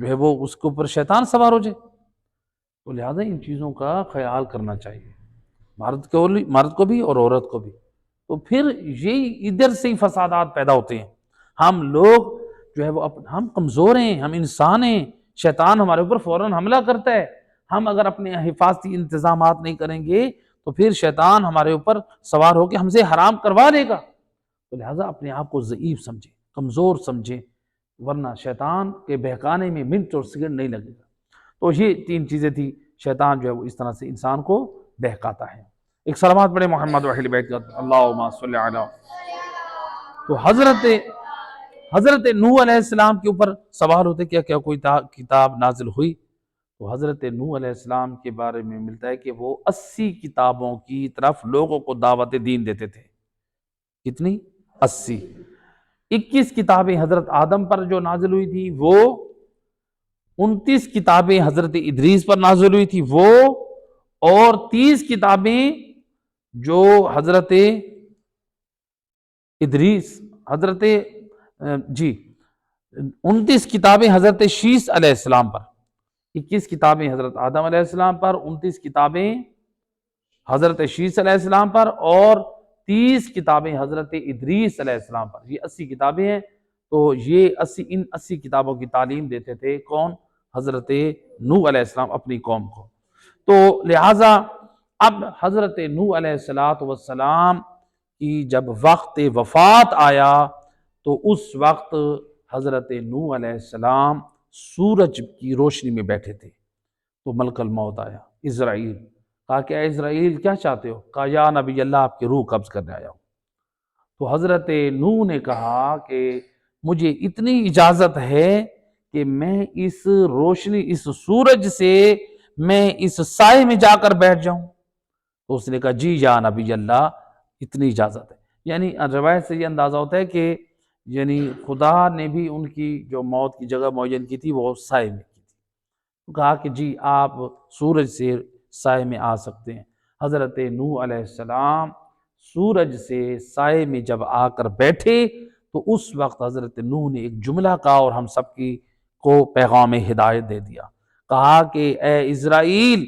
ہے وہ اس کے اوپر شیطان سوار ہو جائے۔ تو لہٰذا ان چیزوں کا خیال کرنا چاہیے، مرد کو بھی اور عورت کو بھی۔ تو پھر یہی ادھر سے ہی فسادات پیدا ہوتے ہیں۔ ہم لوگ جو ہے وہ ہم کمزور ہیں، ہم انسان ہیں، شیطان ہمارے اوپر فوراً حملہ کرتا ہے۔ ہم اگر اپنے حفاظتی انتظامات نہیں کریں گے تو پھر شیطان ہمارے اوپر سوار ہو کے ہم سے حرام کروا دے گا۔ تو لہٰذا اپنے آپ کو ضعیف سمجھیں، کمزور سمجھیں، ورنہ شیطان کے بہکانے میں منٹ اور سیکنڈ نہیں لگے گا۔ تو یہ تین چیزیں تھی، شیطان جو ہے وہ اس طرح سے انسان کو بہکاتا ہے۔ ایک سلامات پڑھے محمد و اہل بیت کا، اللہم صلی علی۔ تو حضرت نوح علیہ السلام کے اوپر سوال ہوتے کیا کوئی کتاب نازل ہوئی؟ تو حضرت نوح علیہ السلام کے بارے میں ملتا ہے کہ وہ 80 کتابوں کی طرف لوگوں کو دعوت دین دیتے تھے۔ کتنی؟ 80۔ 21 کتابیں حضرت آدم پر جو نازل ہوئی تھی وہ، 29 کتابیں حضرت ادریس پر نازل ہوئی تھی وہ، اور 30 کتابیں جو حضرت ادریس 29 کتابیں حضرت شیس علیہ السلام پر، 21 کتابیں حضرت آدم علیہ السلام پر، 29 کتابیں حضرت شیس علیہ السلام پر، اور 30 کتابیں حضرت ادریس علیہ السلام پر۔ یہ 80 کتابیں ہیں۔ تو یہ ان 80 کتابوں کی تعلیم دیتے تھے کون؟ حضرت نوح علیہ السلام اپنی قوم کو۔ تو لہٰذا اب حضرت نوح علیہ السلام کی جب وقت وفات آیا تو اس وقت حضرت نوح علیہ السلام سورج کی روشنی میں بیٹھے تھے، تو ملک الموت آیا، عزرائیل۔ کہا کہ اے عزرائیل کیا چاہتے ہو؟ کہا یا نبی اللہ آپ کی روح قبض کرنے آیا ہوں۔ تو حضرت نوح نے کہا کہ مجھے اتنی اجازت ہے کہ میں اس روشنی، اس سورج سے میں اس سائے میں جا کر بیٹھ جاؤں؟ تو اس نے کہا جی یا نبی اللہ اتنی اجازت ہے۔ یعنی روایت سے یہ اندازہ ہوتا ہے کہ یعنی خدا نے بھی ان کی جو موت کی جگہ معین کی تھی وہ سائے میں کی تھی۔ کہا کہ جی آپ سورج سے سائے میں آ سکتے ہیں۔ حضرت نوح علیہ السلام سورج سے سائے میں جب آ کر بیٹھے تو اس وقت حضرت نوح نے ایک جملہ کہا اور ہم سب کو پیغام ہدایت دے دیا۔ کہا کہ اے اسرائیل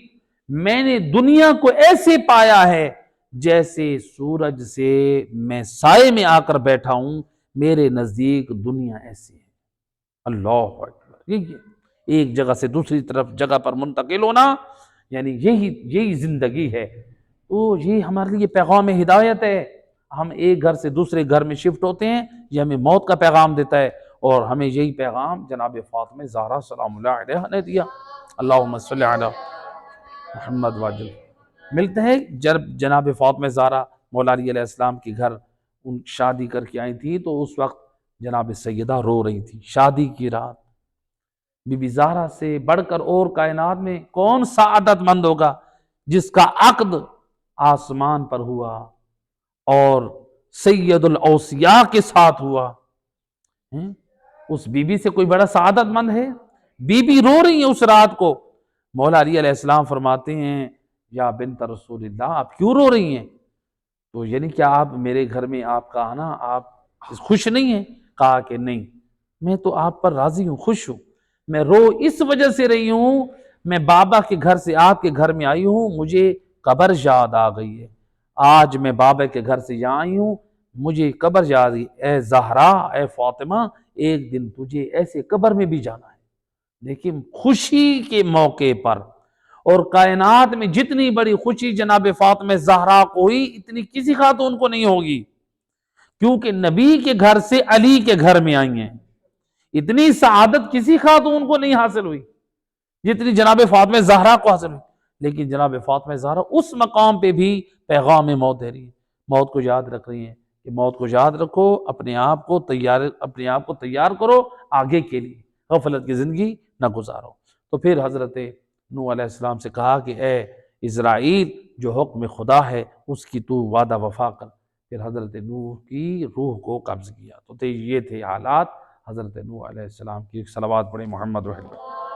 میں نے دنیا کو ایسے پایا ہے جیسے سورج سے میں سائے میں آ کر بیٹھا ہوں، میرے نزدیک دنیا ایسی ہے۔ اللہ اکبر۔ ایک جگہ سے دوسری طرف جگہ پر منتقل ہونا یعنی یہی زندگی ہے۔ تو یہ ہمارے لیے پیغام ہدایت ہے۔ ہم ایک گھر سے دوسرے گھر میں شفٹ ہوتے ہیں، یہ ہمیں موت کا پیغام دیتا ہے، اور ہمیں یہی پیغام جناب فاطمہ زہرا سلام اللہ علیہ نے دیا۔ اللہم صلی علی محمد واجل۔ ملتے ہیں جب جناب فاطمہ زہرا مولا علی علیہ السلام کے گھر ان شادی کر کے آئی تھی تو اس وقت جناب سیدہ رو رہی تھی، شادی کی رات۔ بی بی زہرا سے بڑھ کر اور کائنات میں کون سعادت مند ہوگا جس کا عقد آسمان پر ہوا اور سید الاوصیاء کے ساتھ ہوا؟ اس بی بی سے کوئی بڑا سعادت مند ہے؟ بی بی رو رہی ہیں اس رات کو۔ مولا علی علیہ السلام فرماتے ہیں یا بنت رسول اللہ آپ کیوں رو رہی ہیں؟ تو یعنی کیا آپ میرے گھر میں آپ کا آنا آپ خوش نہیں ہیں؟ کہا کہ نہیں، میں تو آپ پر راضی ہوں، خوش ہوں۔ میں رو اس وجہ سے رہی ہوں، میں بابا کے گھر سے آپ کے گھر میں آئی ہوں، مجھے قبر یاد آ گئی ہے۔ آج میں بابا کے گھر سے یہاں آئی ہوں، مجھے قبر یاد آئی، اے زہرا، اے فاطمہ، ایک دن تجھے ایسے قبر میں بھی جانا ہے۔ لیکن خوشی کے موقع پر، اور کائنات میں جتنی بڑی خوشی جناب فاطمہ زہرا کو ہوئی اتنی کسی خاتون کو نہیں ہوگی، کیونکہ نبی کے گھر سے علی کے گھر میں آئی ہیں۔ اتنی سعادت کسی خاتون کو نہیں حاصل ہوئی جتنی جناب فاطمہ زہرا کو حاصل ہوئی۔ لیکن جناب فاطمہ زہرا اس مقام پہ بھی پیغام موت دے رہی ہیں، موت کو یاد رکھ رہی ہیں کہ موت کو یاد رکھو، اپنے آپ کو تیار کرو آگے کے لیے، غفلت کی زندگی نہ گزارو۔ تو پھر حضرت نوح علیہ السلام سے کہا کہ اے اسرائیل، جو حکم خدا ہے اس کی تو وعدہ وفا کر۔ پھر حضرت نوح کی روح کو قبض کیا۔ تو یہ تھے حالات حضرت نوح علیہ السلام کی۔ صلوات پڑھیں محمد رحمۃ۔